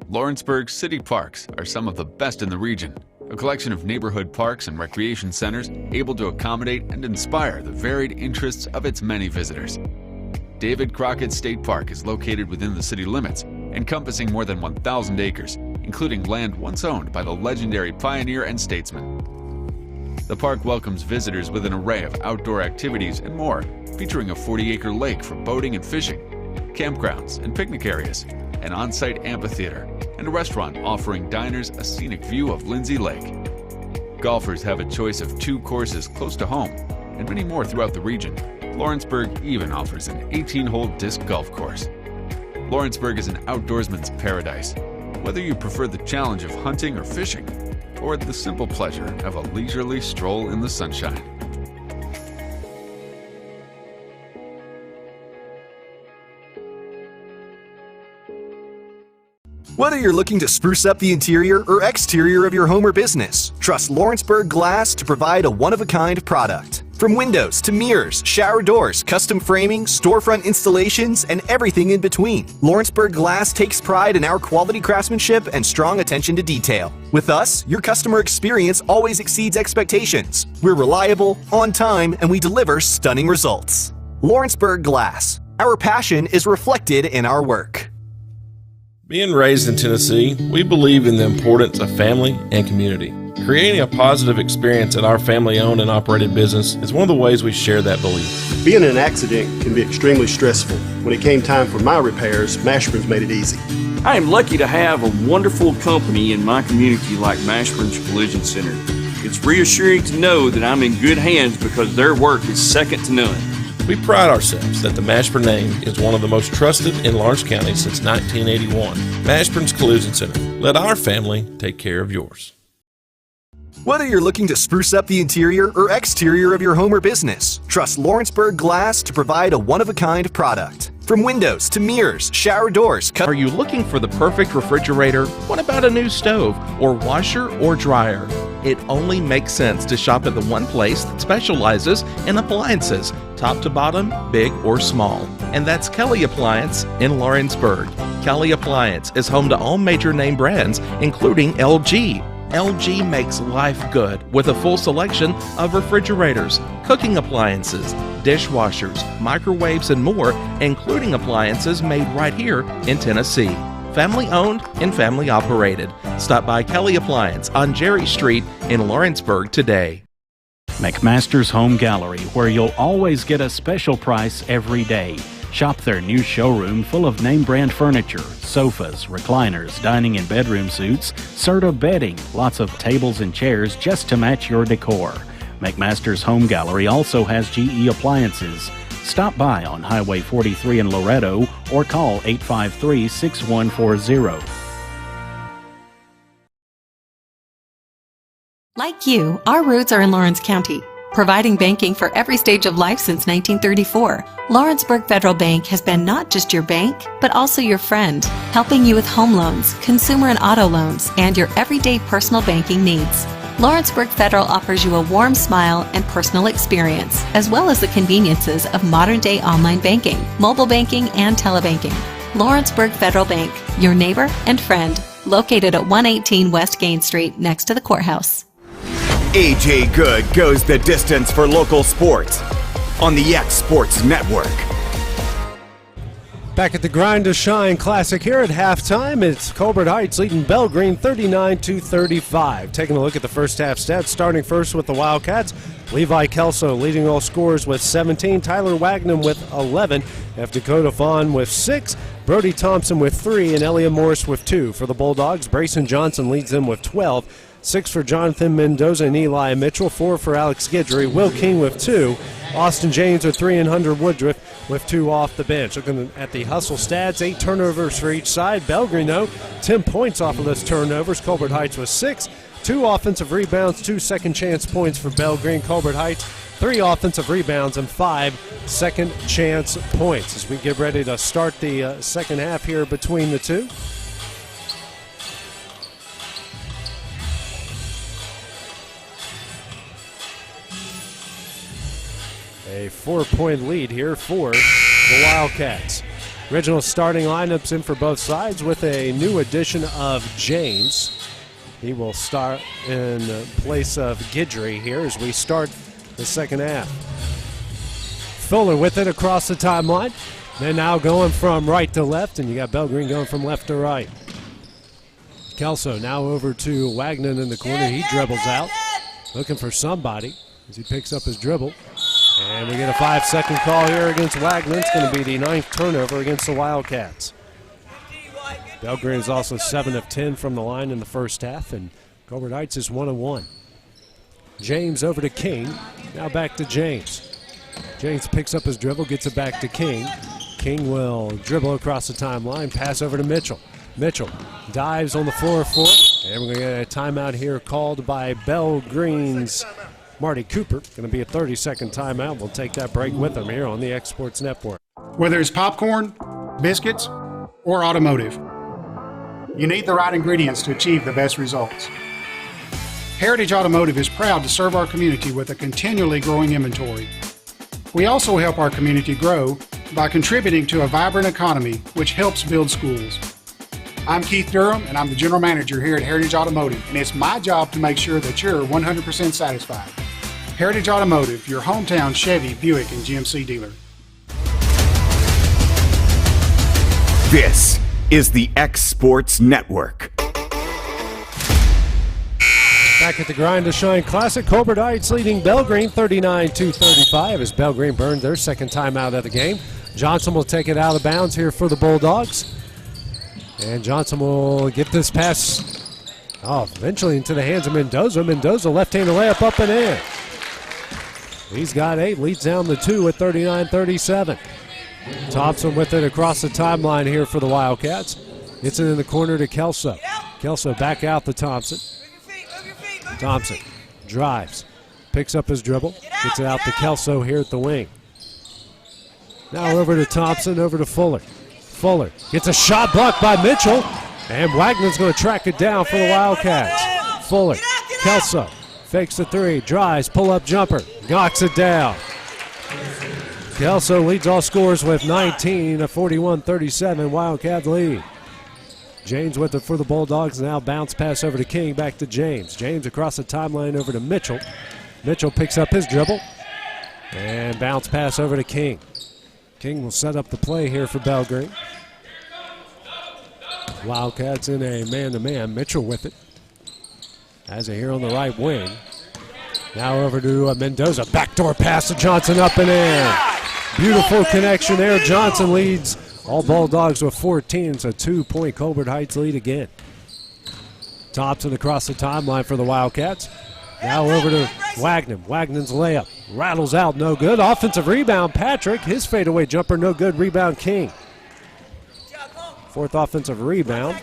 Lawrenceburg city parks are some of the best in the region. A collection of neighborhood parks and recreation centers able to accommodate and inspire the varied interests of its many visitors. David Crockett State Park is located within the city limits, encompassing more than 1,000 acres, including land once owned by the legendary pioneer and statesman. The park welcomes visitors with an array of outdoor activities and more, featuring a 40-acre lake for boating and fishing, campgrounds and picnic areas, an on-site amphitheater, and a restaurant offering diners a scenic view of Lindsay Lake. Golfers have a choice of 2 courses close to home, and many more throughout the region. Lawrenceburg even offers an 18-hole disc golf course. Lawrenceburg is an outdoorsman's paradise. Whether you prefer the challenge of hunting or fishing, or the simple pleasure of a leisurely stroll in the sunshine. Whether you're looking to spruce up the interior or exterior of your home or business, trust Lawrenceburg Glass to provide a one-of-a-kind product. From windows to mirrors, shower doors, custom framing, storefront installations, and everything in between, Lawrenceburg Glass takes pride in our quality craftsmanship and strong attention to detail. With us, your customer experience always exceeds expectations. We're reliable, on time, and we deliver stunning results. Lawrenceburg Glass. Our passion is reflected in our work. Being raised in Tennessee, we believe in the importance of family and community. Creating a positive experience at our family-owned and operated business is one of the ways we share that belief. Being in an accident can be extremely stressful. When it came time for my repairs, Mashburn's made it easy. I am lucky to have a wonderful company in my community like Mashburn's Collision Center. It's reassuring to know that I'm in good hands because their work is second to none. We pride ourselves that the Mashburn name is one of the most trusted in Lawrence County since 1981. Mashburn's Collision Center. Let our family take care of yours. Whether you're looking to spruce up the interior or exterior of your home or business, trust Lawrenceburg Glass to provide a one-of-a-kind product. From windows to mirrors, shower doors. Are you looking for the perfect refrigerator? What about a new stove or washer or dryer? It only makes sense to shop at the one place that specializes in appliances, top to bottom, big or small. And that's Kelly Appliance in Lawrenceburg. Kelly Appliance is home to all major name brands, including LG. LG makes life good with a full selection of refrigerators, cooking appliances, dishwashers, microwaves, and more, including appliances made right here in Tennessee. Family owned and family operated. Stop by Kelly Appliance on Jerry Street in Lawrenceburg today. McMaster's Home Gallery, where you'll always get a special price every day. Shop their new showroom full of name brand furniture, sofas, recliners, dining and bedroom suites, Serta bedding, lots of tables and chairs just to match your decor. McMaster's Home Gallery also has GE appliances. Stop by on Highway 43 in Loretto or call 853-6140. Like you, our roots are in Lawrence County, providing banking for every stage of life since 1934. Lawrenceburg Federal Bank has been not just your bank, but also your friend, helping you with home loans, consumer and auto loans, and your everyday personal banking needs. Lawrenceburg Federal offers you a warm smile and personal experience, as well as the conveniences of modern-day online banking, mobile banking, and telebanking. Lawrenceburg Federal Bank, your neighbor and friend, located at 118 West Gain Street, next to the courthouse. AJ Good goes the distance for local sports on the X Sports Network. Back at the Grind to Shine Classic here at halftime, it's Colbert Heights leading Belgreen 39-35. Taking a look at the first half stats, starting first with the Wildcats. Levi Kelso leading all scorers with 17, Tyler Wagnum with 11, F. Dakota Fawn with 6, Brody Thompson with 3, and Elliot Morris with 2. For the Bulldogs, Brayson Johnson leads them with 12, 6 for Jonathan Mendoza and Eli Mitchell, 4 for Alex Guidry, Will King with 2, Austin James with 3, and Hunter Woodruff with 2 off the bench. Looking at the hustle stats, 8 turnovers for each side. Belgreen, though, 10 points off of those turnovers. Colbert Heights with 6, 2 offensive rebounds, 2 second chance points for Belgreen. Colbert Heights, 3 offensive rebounds and 5 second chance points. As we get ready to start the second half here between the two. A 4-point lead here for the Wildcats. Original starting lineups in for both sides with a new addition of James. He will start in place of Guidry here as we start the second half. Fuller with it across the timeline. They're now going from right to left, and you got Belgreen going from left to right. Kelso now over to Wagnon in the corner. He dribbles out, looking for somebody as he picks up his dribble. And we get a 5-second call here against Wagner. It's going to be the 9th turnover against the Wildcats. Belgreen is also 7 of 10 from the line in the first half, and Colbert Heights is 1 of 1. James over to King. Now back to James. James picks up his dribble, gets it back to King. King will dribble across the timeline, pass over to Mitchell. Mitchell dives on the floor for it, and we're going to get a timeout here called by Belgreen's Marty Cooper. Going to be a 30-second timeout. We'll take that break with him here on the X Sports Network. Whether it's popcorn, biscuits, or automotive, you need the right ingredients to achieve the best results. Heritage Automotive is proud to serve our community with a continually growing inventory. We also help our community grow by contributing to a vibrant economy, which helps build schools. I'm Keith Durham, and I'm the General Manager here at Heritage Automotive, and it's my job to make sure that you're 100% satisfied. Heritage Automotive, your hometown Chevy, Buick, and GMC dealer. This is the X Sports Network. Back at the Grind to Shine Classic, Colbert Heights leading Belgreen 39-35 as Belgreen burned their second timeout of the game. Johnson will take it out of bounds here for the Bulldogs. And Johnson will get this pass eventually into the hands of Mendoza. Mendoza left-handed layup up and in. He's got 8, leads down the 2 at 39-37. Thompson with it across the timeline here for the Wildcats. Gets it in the corner to Kelso. Kelso back out to Thompson. Thompson drives, picks up his dribble, gets it out to Kelso here at the wing. Now over to Thompson, over to Fuller. Fuller gets a shot blocked by Mitchell, and Wagner's going to track it down for the Wildcats. Fuller, Kelso fakes the 3, drives, pull-up jumper, knocks it down. Kelso leads all scorers with 19, a 41-37 Wildcat lead. James with it for the Bulldogs. Now bounce pass over to King, back to James. James across the timeline over to Mitchell. Mitchell picks up his dribble, and bounce pass over to King. King will set up the play here for Belgreen. Wildcats in a man-to-man. Mitchell with it. Has it here on the right wing. Now over to Mendoza. Backdoor pass to Johnson, up and in. Beautiful connection there. Johnson leads all Bulldogs with 14. It's a 2-point Colbert Heights lead again. Thompson across the timeline for the Wildcats. Now over to Wagner. Wagnon's layup rattles out, no good. Offensive rebound, Patrick. His fadeaway jumper, no good. Rebound, King. 4th offensive rebound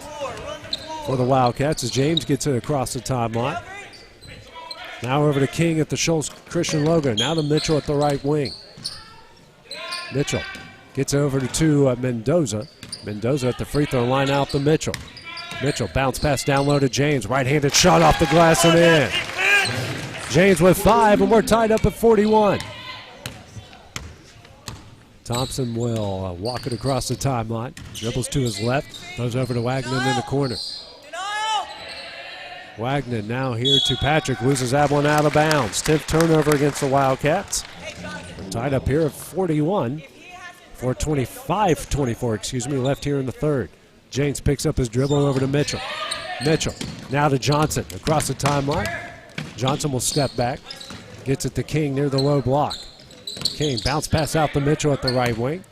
for the Wildcats as James gets it across the timeline. Now over to King at the Shoals Christian logo. Now to Mitchell at the right wing. Mitchell gets over to Mendoza. Mendoza at the free throw line out to Mitchell. Mitchell bounce pass down low to James. Right-handed shot off the glass and in. James with 5, and we're tied up at 41. Thompson will walk it across the timeline. Dribbles to his left. Throws over to Wagner in the corner. Wagner now here to Patrick. Loses that one out of bounds. 10th turnover against the Wildcats. We're tied up here at 41. 4:25-24, left here in the third. James picks up his dribble over to Mitchell. Mitchell now to Johnson across the timeline. Johnson will step back. Gets it to King near the low block. King bounce pass out to Mitchell at the right wing.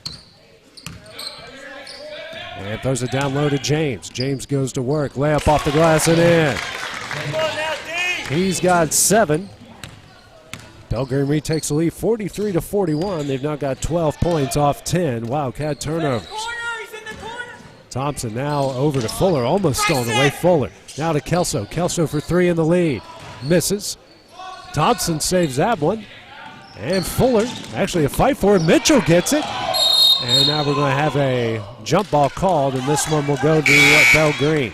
And throws it down low to James. James goes to work. Layup off the glass and in. He's got 7. Belgreen retakes the lead 43-41. They've now got 12 points off 10 Wildcat turnovers. Thompson now over to Fuller, almost stolen away. Fuller now to Kelso. Kelso for 3 in the lead. Misses. Thompson saves that one. And Fuller, actually a fight for it. Mitchell gets it. And now we're going to have a jump ball called, and this one will go to Belgreen.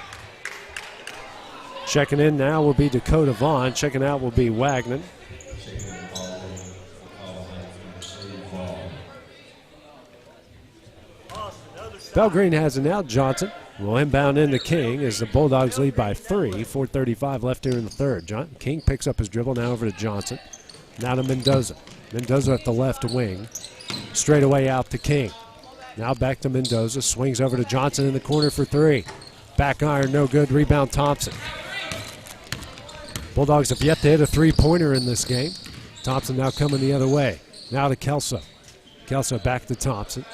Checking in now will be Dakota Vaughn. Checking out will be Wagner. Belgreen has it now. Johnson will inbound into King as the Bulldogs lead by 3. 4:35 left here in the third. King picks up his dribble now over to Johnson. Now to Mendoza. Mendoza at the left wing. Straight away out to King. Now back to Mendoza. Swings over to Johnson in the corner for 3. Back iron, no good. Rebound Thompson. Bulldogs have yet to hit a 3-pointer in this game. Thompson now coming the other way. Now to Kelso. Kelso back to Thompson.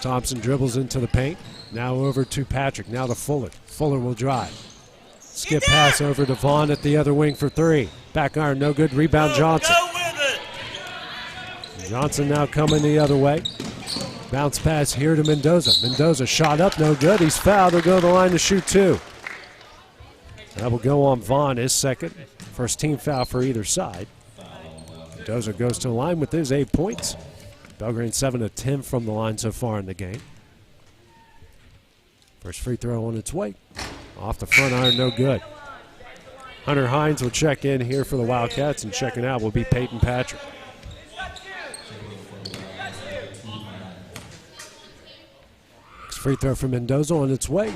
Thompson dribbles into the paint. Now over to Patrick. Now to Fuller. Fuller will drive. Skip pass over to Vaughn at the other wing for 3. Back iron, no good. Rebound Johnson. Johnson now coming the other way. Bounce pass here to Mendoza. Mendoza shot up, no good. He's fouled. He'll go to the line to shoot 2. That will go on Vaughn, his second. First team foul for either side. Mendoza goes to the line with his 8 points. Belgreen 7 of 10 from the line so far in the game. First free throw on its way. Off the front iron, no good. Hunter Hines will check in here for the Wildcats, and checking out will be Peyton Patrick. Next free throw from Mendoza on its way.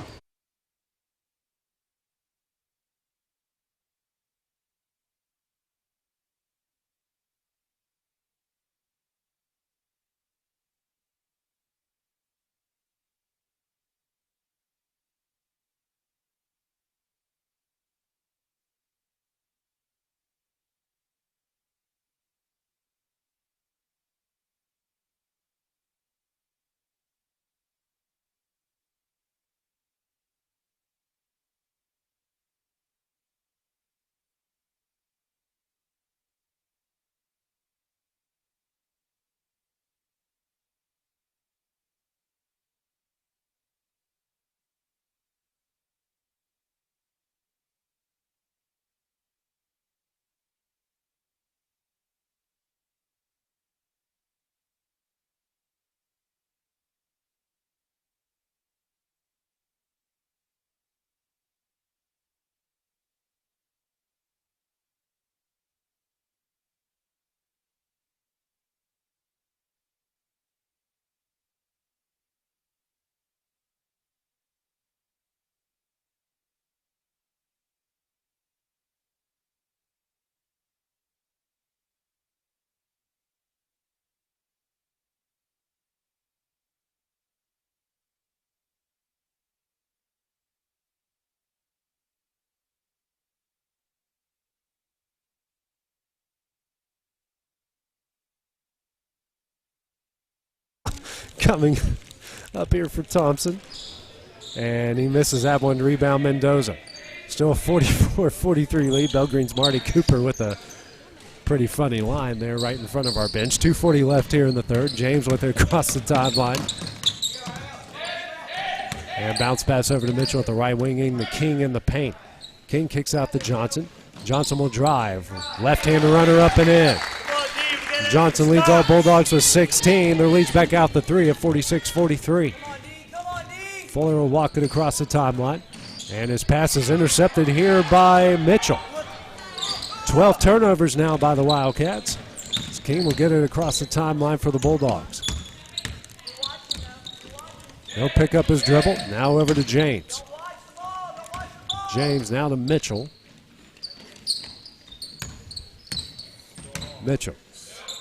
Coming up here for Thompson. And he misses that one to rebound Mendoza. Still a 44-43 lead. Belgreen's Marty Cooper with a pretty funny line there right in front of our bench. 2:40 left here in the third. James with it across the timeline. And bounce pass over to Mitchell at the right wing, in the King in the paint. King kicks out to Johnson. Johnson will drive. Left-hander runner up and in. Johnson leads all Bulldogs with 16. Their lead's back out the 3 at 46-43. Fuller will walk it across the timeline. And his pass is intercepted here by Mitchell. 12 turnovers now by the Wildcats. King will get it across the timeline for the Bulldogs. He'll pick up his dribble. Now over to James. James now to Mitchell. Mitchell.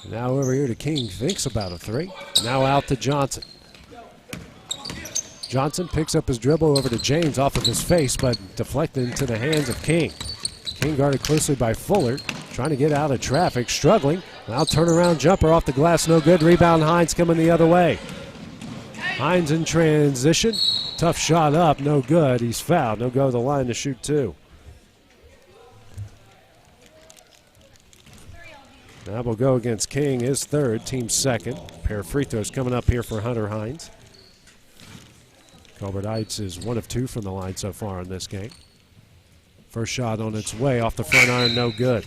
Now over here to King. Thinks about a 3. Now out to Johnson. Johnson picks up his dribble over to James off of his face, but deflected into the hands of King. King guarded closely by Fuller, trying to get out of traffic, struggling. Now turnaround jumper off the glass, no good. Rebound, Hines coming the other way. Hines in transition. Tough shot up, no good. He's fouled. He'll go to the line to shoot 2. That will go against King, his 3rd, team 2nd. Pair of free throws coming up here for Hunter Hines. Colbert Heights is 1 of 2 from the line so far in this game. First shot on its way off the front iron, no good.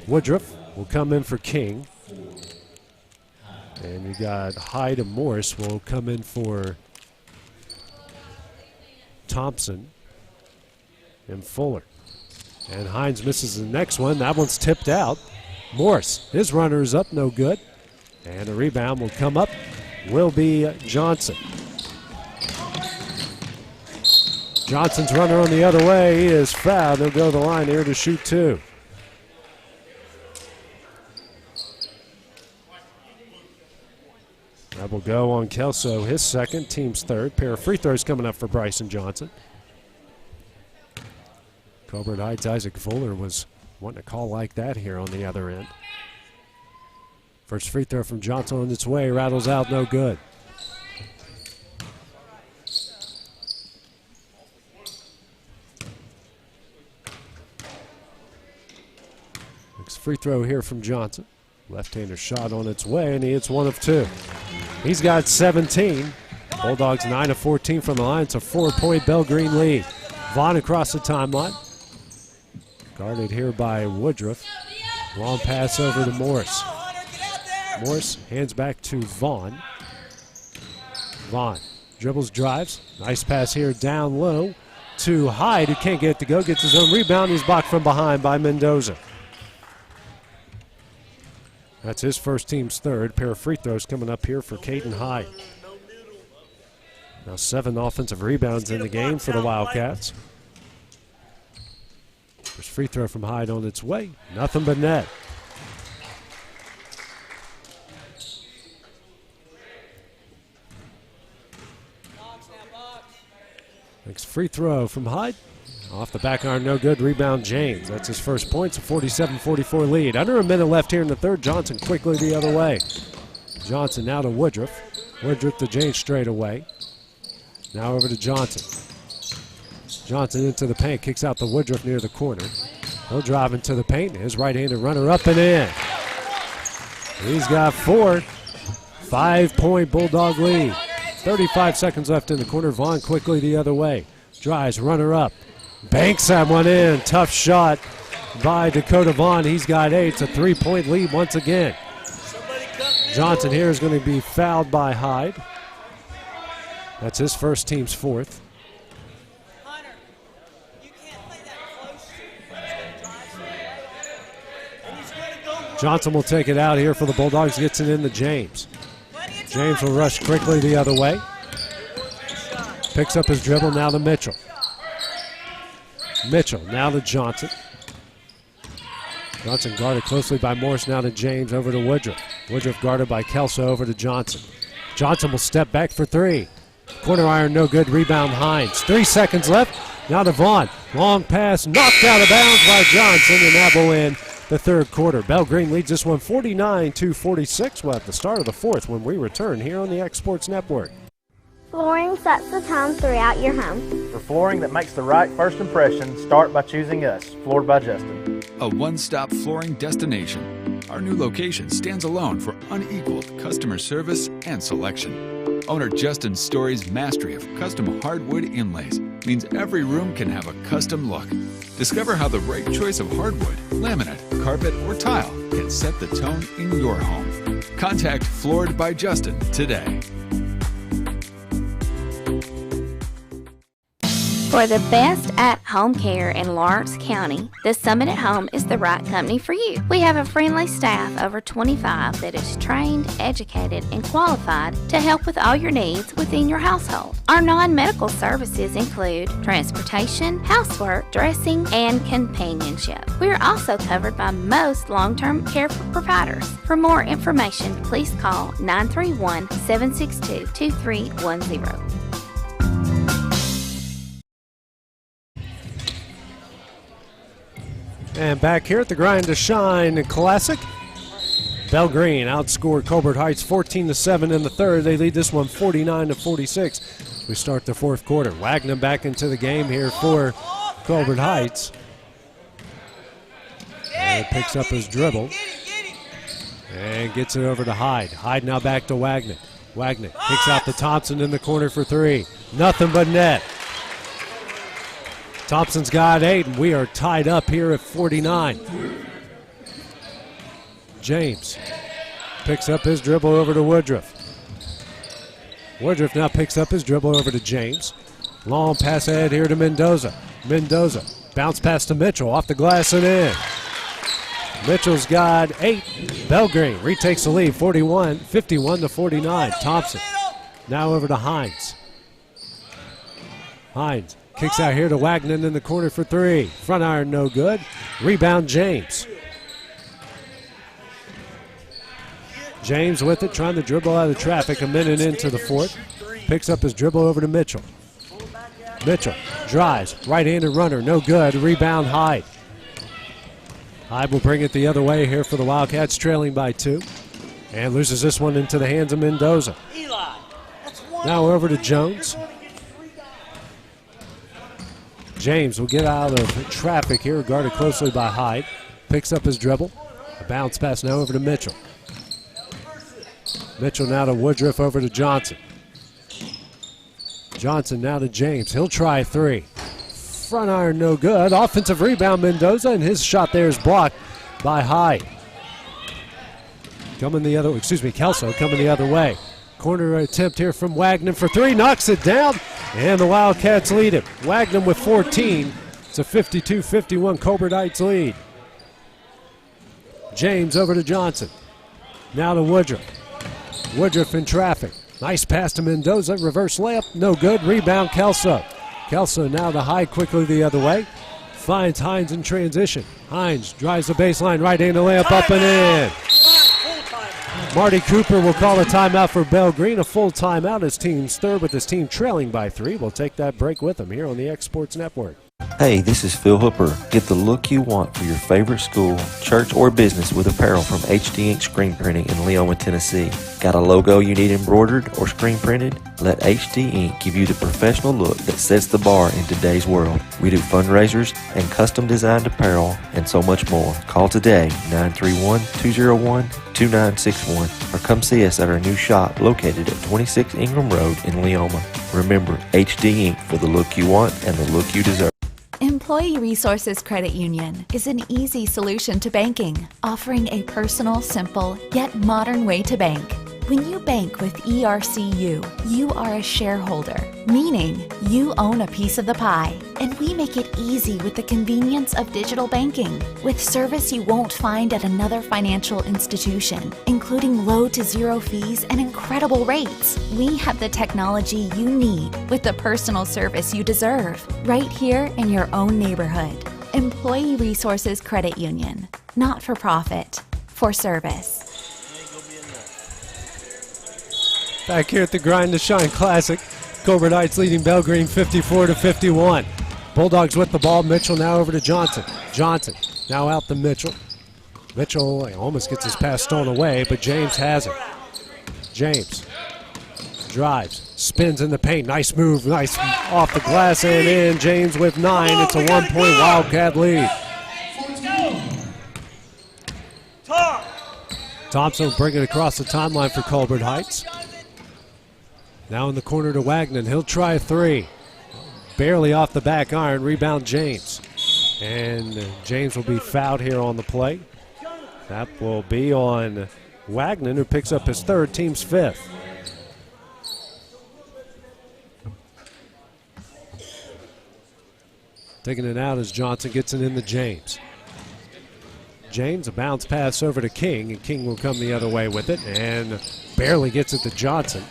Woodruff will come in for King. And you got Hyde and Morris will come in for Thompson and Fuller. And Hines misses the next one. That one's tipped out. Morris, his runner is up, no good. And the rebound will come up, will be Johnson. Johnson's runner on the other way. He is fouled. He'll go to the line here to shoot 2. That will go on Kelso, his 2nd, team's 3rd. Pair of free throws coming up for Bryson Johnson. Colbert Heights' Isaac Fuller was wanting a call like that here on the other end. First free throw from Johnson on its way. Rattles out, no good. Next free throw here from Johnson. Left-hander shot on its way, and he hits 1 of 2. He's got 17. Bulldogs 9 of 14 from the line. It's a 4-point Belgreen lead. Vaughn across the timeline. Guarded here by Woodruff. Long pass over to Morris. Morris hands back to Vaughn. Vaughn dribbles, drives. Nice pass here down low to Hyde, who can't get it to go. Gets his own rebound. He's blocked from behind by Mendoza. That's his first, team's 3rd. Pair of free throws coming up here for Caden Hyde. Now 7 offensive rebounds in the game for the Wildcats. First free throw from Hyde on its way. Nothing but net. Next free throw from Hyde. Off the back iron, no good. Rebound, James. That's his first points, a 47-44 lead. Under a minute left here in the 3rd. Johnson quickly the other way. Johnson now to Woodruff. Woodruff to James straight away. Now over to Johnson. Johnson into the paint, kicks out to Woodruff near the corner. He'll drive into the paint. His right-handed runner up and in. He's got 4. 5-point Bulldog lead. 35 seconds left in the corner. Vaughn quickly the other way. Drives, runner up. Banks that one in. Tough shot by Dakota Vaughn. He's got 8. It's a 3-point lead once again. Johnson here is going to be fouled by Hyde. That's his first, team's 4th. Johnson will take it out here for the Bulldogs. Gets it into James. James will rush quickly the other way. Picks up his dribble, now to Mitchell. Mitchell, now to Johnson. Johnson guarded closely by Morris, now to James, over to Woodruff. Woodruff guarded by Kelso, over to Johnson. Johnson will step back for 3. Corner iron, no good. Rebound, Hines. 3 seconds left. Now to Vaughn. Long pass, knocked out of bounds by Johnson, and that will end the 3rd quarter. Belgreen leads this one 49-46. Well, at the start of the 4th when we return here on the X Sports Network. Flooring sets the tone throughout your home. For flooring that makes the right first impression, start by choosing us, Floored by Justin. A one-stop flooring destination. Our new location stands alone for unequaled customer service and selection. Owner Justin Story's mastery of custom hardwood inlays means every room can have a custom look. Discover how the right choice of hardwood, laminate, carpet, or tile can set the tone in your home. Contact Floored by Justin today. For the best at-home care in Lawrence County, the Summit at Home is the right company for you. We have a friendly staff, over 25, that is trained, educated, and qualified to help with all your needs within your household. Our non-medical services include transportation, housework, dressing, and companionship. We are also covered by most long-term care providers. For more information, please call 931-762-2310. And back here at the Grind to Shine Classic, Belgreen outscored Colbert Heights 14-7 in the third. They lead this one 49-46. We start the fourth quarter. Wagner back into the game here for Colbert Heights. And picks up his dribble and gets it over to Hyde. Hyde now back to Wagner. Wagner kicks out to Thompson in the corner for three. Nothing but net. Thompson's got 8, and we are tied up here at 49. James picks up his dribble over to Woodruff. Woodruff now picks up his dribble over to James. Long pass ahead here to Mendoza. Mendoza bounce pass to Mitchell, off the glass and in. Mitchell's got 8. Belgreen retakes the lead, 51-49. Thompson now over to Hines. Hines kicks out here to Wagner in the corner for 3. Front iron no good. Rebound James. James with it, trying to dribble out of traffic a minute into the fourth. Picks up his dribble over to Mitchell. Mitchell drives, right-handed runner, no good. Rebound Hyde. Hyde will bring it the other way here for the Wildcats, trailing by 2. And loses this one into the hands of Mendoza. Now over to Jones. James will get out of traffic here, guarded closely by Hyde. Picks up his dribble. A bounce pass now over to Mitchell. Mitchell now to Woodruff, over to Johnson. Johnson now to James. He'll try 3. Front iron no good. Offensive rebound Mendoza, and his shot there is blocked by Hyde. Kelso coming the other way. Corner attempt here from Wagner for 3. Knocks it down, and the Wildcats lead it. Wagner with 14. It's a 52-51 Colbert Heights lead. James over to Johnson. Now to Woodruff. Woodruff in traffic. Nice pass to Mendoza. Reverse layup, no good. Rebound Kelso. Kelso now to Hyde, quickly the other way. Finds Hines in transition. Hines drives the baseline, right-handed layup up and in. Marty Cooper will call a timeout for Belgreen. A full timeout. His team's third, with his team trailing by 3. We'll take that break with him here on the X Sports Network. Hey, this is Phil Hooper. Get the look you want for your favorite school, church, or business with apparel from HD Ink Screen Printing in Leoma, Tennessee. Got a logo you need embroidered or screen printed? Let HD Ink give you the professional look that sets the bar in today's world. We do fundraisers and custom designed apparel and so much more. Call today, 931-201-2961, or come see us at our new shop located at 26 Ingram Road in Leoma. Remember, HD Ink for the look you want and the look you deserve. Employee Resources Credit Union is an easy solution to banking, offering a personal, simple, yet modern way to bank. When you bank with ERCU, you are a shareholder, meaning you own a piece of the pie. And we make it easy with the convenience of digital banking, with service you won't find at another financial institution, including low to zero fees and incredible rates. We have the technology you need with the personal service you deserve, right here in your own neighborhood. Employee Resources Credit Union, not for profit, for service. Back here at the Grind to Shine Classic, Colbert Heights leading Belgreen 54-51. Bulldogs with the ball. Mitchell now over to Johnson. Johnson now out to Mitchell. Mitchell almost gets his pass stolen away, but James has it. James drives, spins in the paint. Nice move, nice off the glass and in. James with 9. It's a 1-point Wildcat lead. Thompson will bring it across the timeline for Colbert Heights. Now in the corner to Wagner. He'll try 3. Barely off the back iron. Rebound James. And James will be fouled here on the play. That will be on Wagner, who picks up his third, team's fifth. Taking it out as Johnson gets it into James. James, a bounce pass over to King, and King will come the other way with it and barely gets it to Johnson.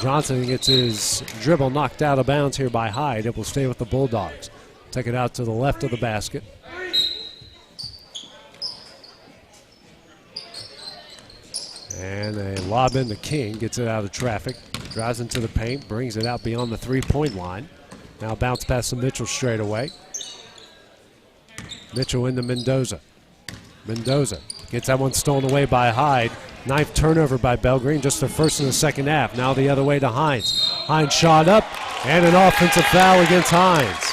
Johnson gets his dribble knocked out of bounds here by Hyde. It will stay with the Bulldogs. Take it out to the left of the basket. And a lob into King, gets it out of traffic, drives into the paint, brings it out beyond the three-point line. Now bounce pass to Mitchell straight away. Mitchell into Mendoza. Mendoza gets that one stolen away by Hyde. Ninth turnover by Belgreen, just the first in the second half. Now the other way to Hines. Hines shot up, and an offensive foul against Hines.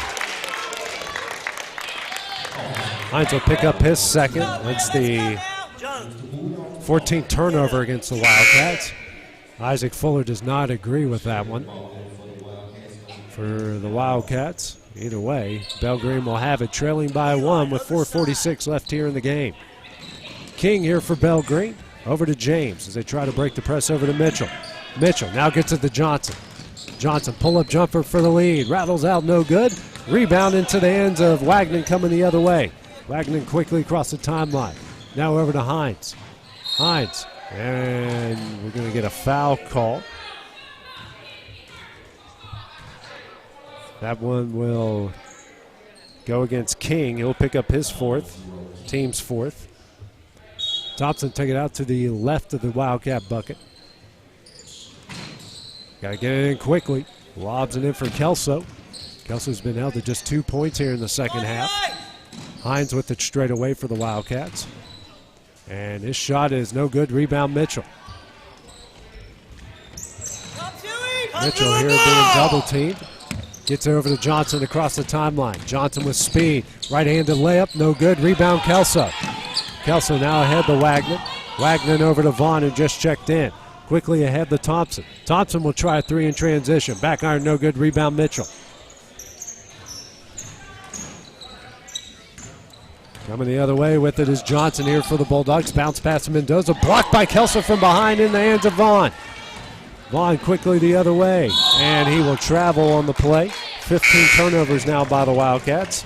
Hines will pick up his second. That's the 14th turnover against the Wildcats. Isaac Fuller does not agree with that one. For the Wildcats, either way, Belgreen will have it, trailing by one with 4:46 left here in the game. King here for Belgreen. Over to James as they try to break the press over to Mitchell. Mitchell now gets it to Johnson. Johnson pull-up jumper for the lead. Rattles out, no good. Rebound into the hands of Wagner coming the other way. Wagner quickly across the timeline. Now over to Hines. Hines, and we're going to get a foul call. That one will go against King. He'll pick up his fourth, team's fourth. Thompson take it out to the left of the Wildcat bucket. Got to get it in quickly. Lobs it in for Kelso. Kelso's been held to just 2 points here in the second half. Hines with it straight away for the Wildcats. And his shot is no good. Rebound Mitchell. Mitchell here being double teamed. Gets it over to Johnson across the timeline. Johnson with speed. Right-handed layup, no good. Rebound Kelso. Kelso now ahead to Wagner. Wagner over to Vaughn, who just checked in. Quickly ahead to Thompson. Thompson will try a three in transition. Back iron, no good. Rebound Mitchell. Coming the other way with it is Johnson here for the Bulldogs. Bounce pass to Mendoza. Blocked by Kelso from behind in the hands of Vaughn. Vaughn quickly the other way, and he will travel on the play. 15 turnovers now by the Wildcats.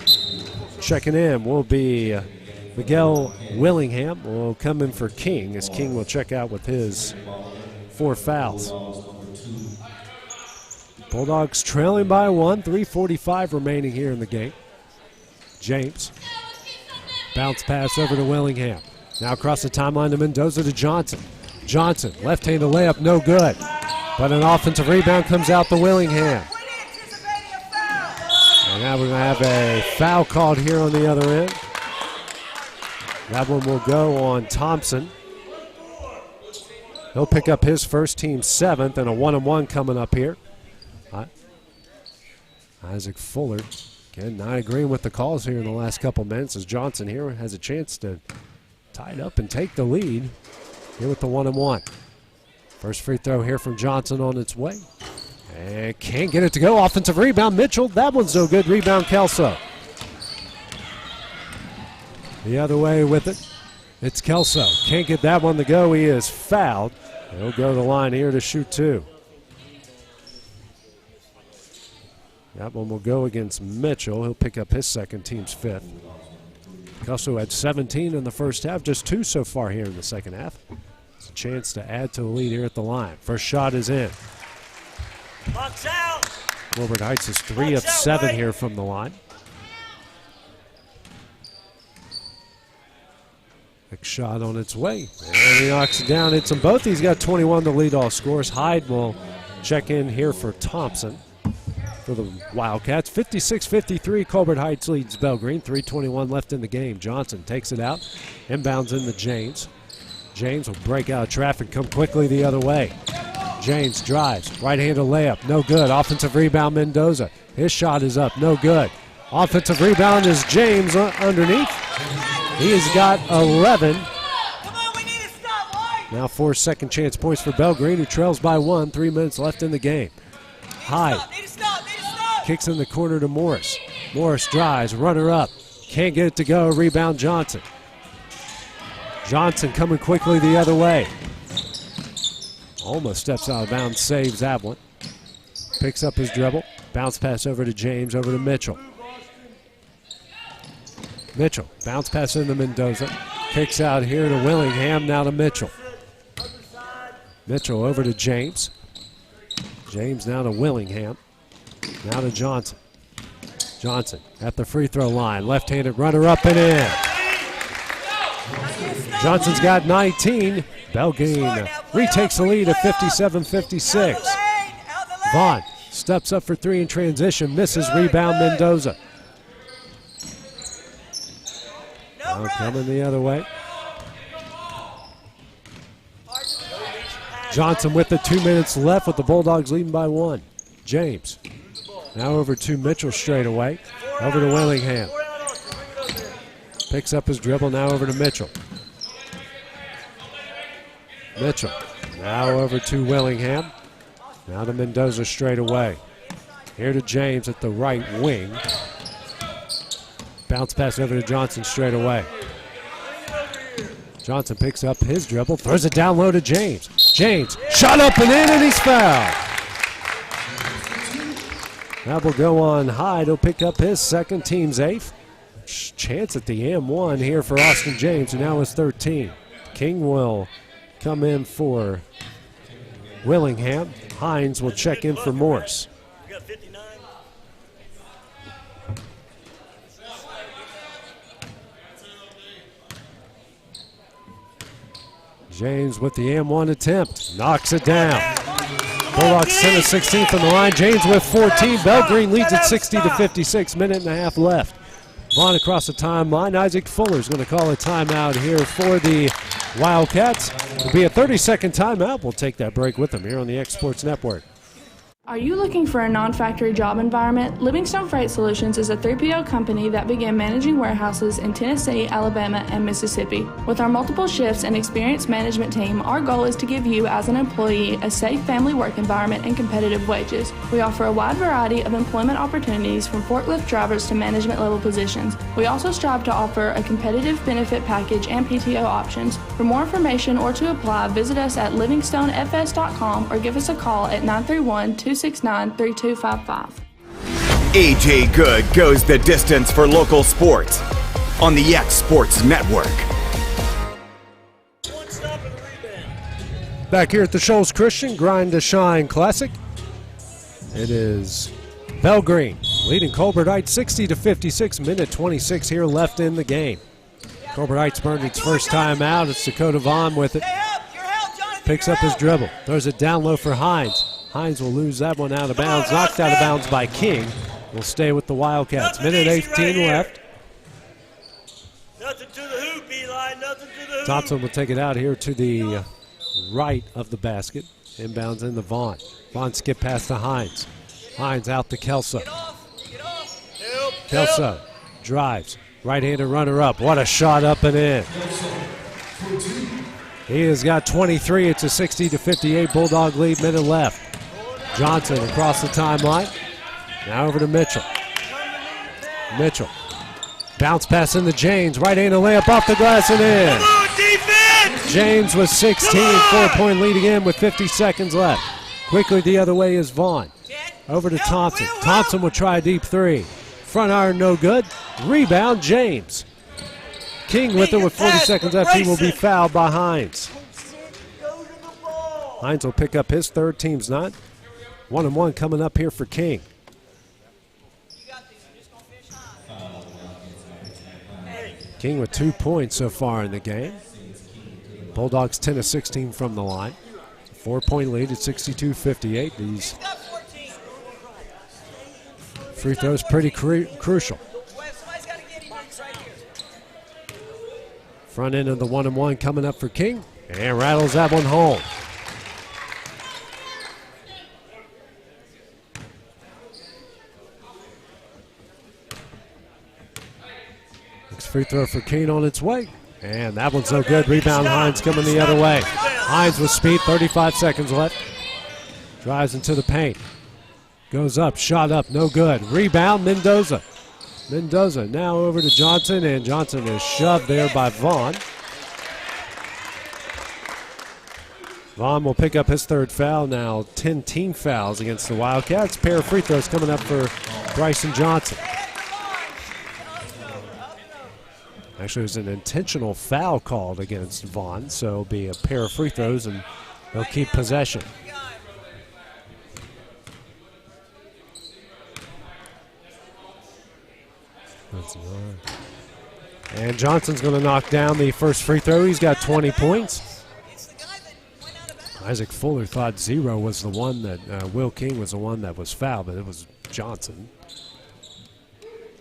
Checking in will be Miguel Willingham. Will come in for King, as King will check out with his 4 fouls. Bulldogs trailing by 1, 3:45 remaining here in the game. James. Bounce pass over to Willingham. Now across the timeline to Mendoza to Johnson. Johnson, left-handed layup, no good. But an offensive rebound comes out to Willingham. And now we're going to have a foul called here on the other end. That one will go on Thompson. He'll pick up his first, team 7th, and a 1-on-1 coming up here. Isaac Fuller, again, not agreeing with the calls here in the last couple minutes, as Johnson here has a chance to tie it up and take the lead here with the 1-on-1. First free throw here from Johnson on its way. And can't get it to go. Offensive rebound, Mitchell. That one's no good. Rebound, Kelso. The other way with it, it's Kelso. Can't get that one to go. He is fouled. He'll go to the line here to shoot 2. That one will go against Mitchell. He'll pick up his second, team's 5th. Kelso had 17 in the first half, just 2 so far here in the second half. It's a chance to add to the lead here at the line. First shot is in. Box out. Colbert Heights is 3 of 7 here from the line. Next shot on its way. And he knocks it down. Hits them both. He's got 21 to lead all scores. Hyde will check in here for Thompson for the Wildcats. 56-53. Colbert Heights leads Belgreen. 3:21 left in the game. Johnson takes it out. Inbounds into James. James will break out of traffic, come quickly the other way. James drives, right-handed layup, no good. Offensive rebound, Mendoza. His shot is up, no good. Offensive rebound is James underneath. He has got 11. Now 4 second chance points for Belgreen, who trails by 1. 3 minutes left in the game. Hyde kicks in the corner to Morris. Morris drives, runner up. Can't get it to go. Rebound Johnson. Johnson coming quickly the other way. Almost steps out of bounds, saves that one. Picks up his dribble. Bounce pass over to James, over to Mitchell. Mitchell, bounce pass into Mendoza. Kicks out here to Willingham, now to Mitchell. Mitchell over to James. James now to Willingham. Now to Johnson. Johnson at the free throw line. Left-handed runner up and in. Johnson's got 19. Belgreen retakes the lead at 57-56. Vaughn steps up for three in transition. Misses. Rebound Mendoza. Now coming the other way. Johnson with the 2 minutes left with the Bulldogs leading by 1. James. Now over to Mitchell straight away. Over to Willingham. Picks up his dribble, now over to Mitchell. Mitchell. Now over to Willingham. Now to Mendoza straight away. Here to James at the right wing. Bounce pass over to Johnson straight away. Johnson picks up his dribble, throws it down low to James. James, shot up and in, and he's fouled. That will go on Hyde. He'll pick up his second, team's 8th. Chance at the M1 here for Austin James, who now is 13. King will come in for Willingham. Hines will check in for Morse. James with the M1 attempt, knocks it down. Bulldogs 10-16 from the line. James with 14. Belgreen leads at 60-56. Minute and a half left. Vaughn across the timeline. Isaac Fuller's going to call a timeout here for the Wildcats. It'll be a 30-second timeout. We'll take that break with them here on the X Sports Network. Are you looking for a non-factory job environment? Livingstone Freight Solutions is a 3PL company that began managing warehouses in Tennessee, Alabama, and Mississippi. With our multiple shifts and experienced management team, our goal is to give you, as an employee, a safe family work environment and competitive wages. We offer a wide variety of employment opportunities from forklift drivers to management level positions. We also strive to offer a competitive benefit package and PTO options. For more information or to apply, visit us at livingstonefs.com or give us a call at 931-269-3255. AJ Good goes the distance for local sports on the X Sports Network. Back here at the Shoals Christian Grind to Shine Classic. It is Belgreen leading Colbert Heights 60-56. Minute 26 here left in the game. Colbert Heights burned its first time out. It's Dakota Vaughn with it. Picks up his dribble. Throws it down low for Hines. Hines will lose that one out of bounds. Knocked out of bounds by King. Will stay with the Wildcats. Minute 18 left. Nothing to the hoop, Eli. Nothing to the hoop. Thompson will take it out here to the right of the basket. Inbounds into Vaughn. Vaughn skip past to Hines. Hines out to Kelso. Kelso drives. Right-handed runner up. What a shot up and in. He has got 23. It's a 60-58 Bulldog lead. Minute left. Johnson across the timeline. Now over to Mitchell. Mitchell. Bounce pass into James. Right-handed layup off the glass and in. James with 16. 4-point lead again with 50 seconds left. Quickly the other way is Vaughn. Over to Thompson. Thompson will try a deep three. Front iron no good. Rebound James. King with it with 40 seconds left. He will be fouled by Hines. Hines will pick up his third, team's 9. 1-1 coming up here for King. King with 2 points so far in the game. Bulldogs 10-16 from the line. 4-point lead at 62-58. These free throws pretty crucial. Front end of the 1-1 coming up for King. And rattles that one home. Next free throw for King on its way. And that one's no good. Rebound Hines coming the other way. Hines with speed, 35 seconds left. Drives into the paint. Goes up, shot up, no good. Rebound Mendoza. Mendoza now over to Johnson, and Johnson is shoved there by Vaughn. Vaughn will pick up his third foul now. 10 team fouls against the Wildcats. Pair of free throws coming up for Bryson Johnson. Actually, it was an intentional foul called against Vaughn, so it'll be a pair of free throws, and they'll keep possession. And Johnson's going to knock down the first free throw. He's got 20 points. Isaac Fuller thought 0 was the one that Will King was the one that was fouled, but it was Johnson.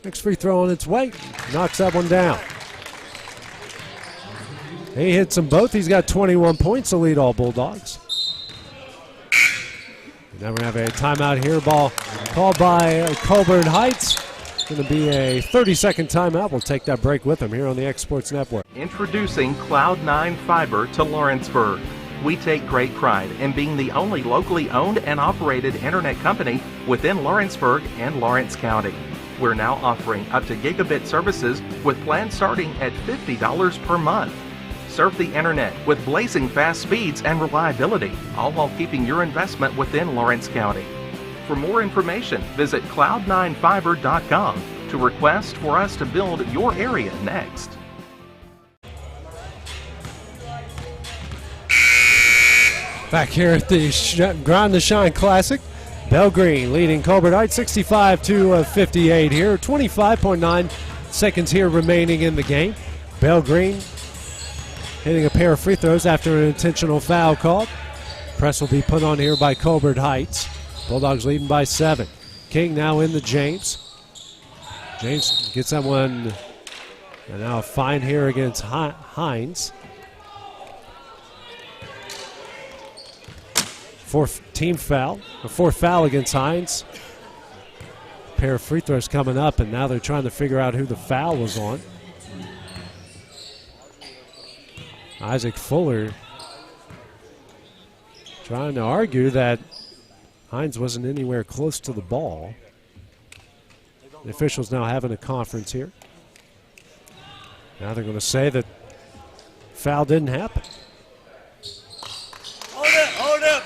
Next free throw on its way. Knocks that one down. He hits them both. He's got 21 points to lead all Bulldogs. Now we have a timeout here. Ball called by Colbert Heights. Going to be a 30-second timeout. We'll take that break with them here on the X Sports Network. Introducing Cloud9 Fiber to Lawrenceburg. We take great pride in being the only locally owned and operated internet company within Lawrenceburg and Lawrence County. We're now offering up to gigabit services with plans starting at $50 per month. Surf the internet with blazing fast speeds and reliability, all while keeping your investment within Lawrence County. For more information, visit cloud9fiber.com to request for us to build your area next. Back here at the Grind to Shine Classic, Belgreen leading Colbert Heights 65-58 here. 25.9 seconds here remaining in the game. Belgreen hitting a pair of free throws after an intentional foul call. Press will be put on here by Colbert Heights. Bulldogs leading by 7. King now in the James. James gets that one, and now a fine here against Hines. Fourth team foul, a fourth foul against Hines. A pair of free throws coming up, and now they're trying to figure out who the foul was on. Isaac Fuller trying to argue that Hines wasn't anywhere close to the ball. The officials now having a conference here. Now they're going to say that foul didn't happen.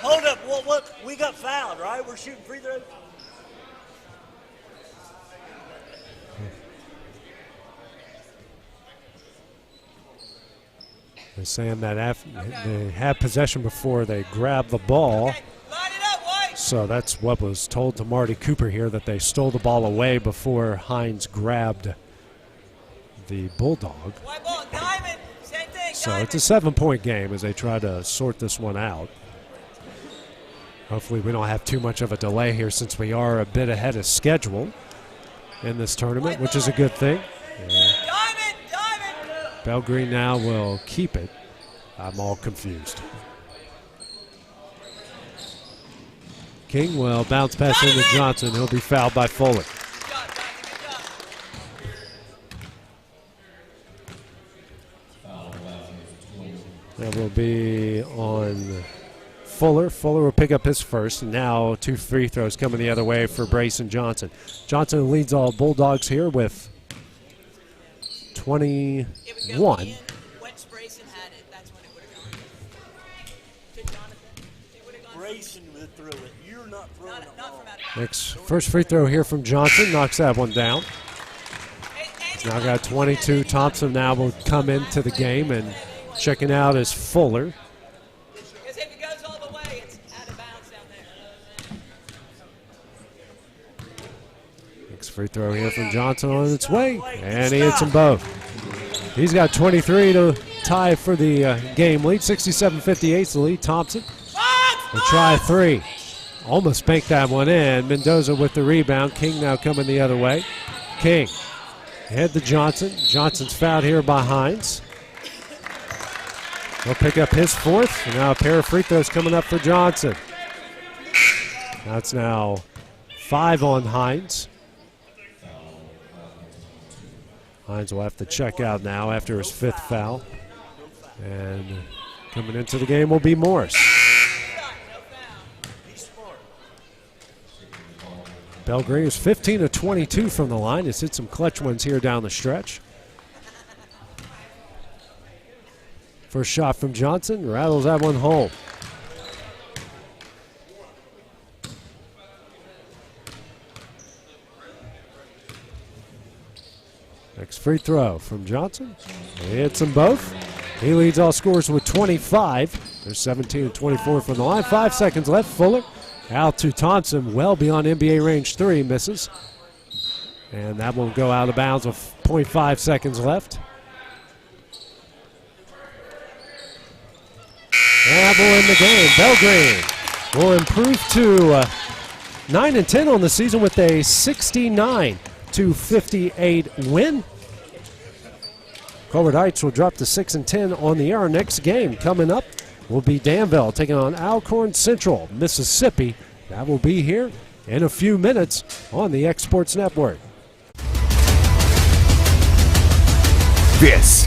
Hold up. What? We got fouled, right? We're shooting free throws. They're saying that after they had possession before they grabbed the ball. So that's what was told to Marty Cooper here, that they stole the ball away before Hines grabbed the Bulldog. So it's a 7-point game as they try to sort this one out. Hopefully we don't have too much of a delay here since we are a bit ahead of schedule in this tournament, which is a good thing. Belgreen now will keep it. I'm all confused. King will bounce pass into Johnson. He'll be fouled by Fuller. That will be on Fuller. Fuller will pick up his first. Now 2 free throws coming the other way for Bryson Johnson. Johnson leads all Bulldogs here with 21. Next, first free throw here from Johnson. Knocks that one down. He's now got 22. Thompson now will come into the game, and checking out is Fuller. Next free throw here from Johnson on its way, and he hits them both. He's got 23 to tie for the game lead. 67-58 the lead. Thompson will try a 3. Almost banked that one in. Mendoza with the rebound. King now coming the other way. King head to Johnson. Johnson's fouled here by Hines. He'll pick up his 4th. And now a pair of free throws coming up for Johnson. That's now 5 on Hines. Hines will have to check out now after his 5th foul. And coming into the game will be Morris. Belgreen is 15 of 22 from the line. It's hit some clutch ones here down the stretch. First shot from Johnson, rattles that one home. Next free throw from Johnson. He hits them both. He leads all scorers with 25. There's 17 and 24 from the line. 5 seconds left. Fuller out to Thompson, well beyond NBA range three, misses. And that will go out of bounds with 0.5 seconds left. And that will end the game. Belgreen will improve to 9 and 10 on the season with a 69-58 win. Colbert Heights will drop to 6 and 10 on the year. Our next game coming up will be Danville taking on Alcorn Central, Mississippi. That will be here in a few minutes on the X Sports Network. This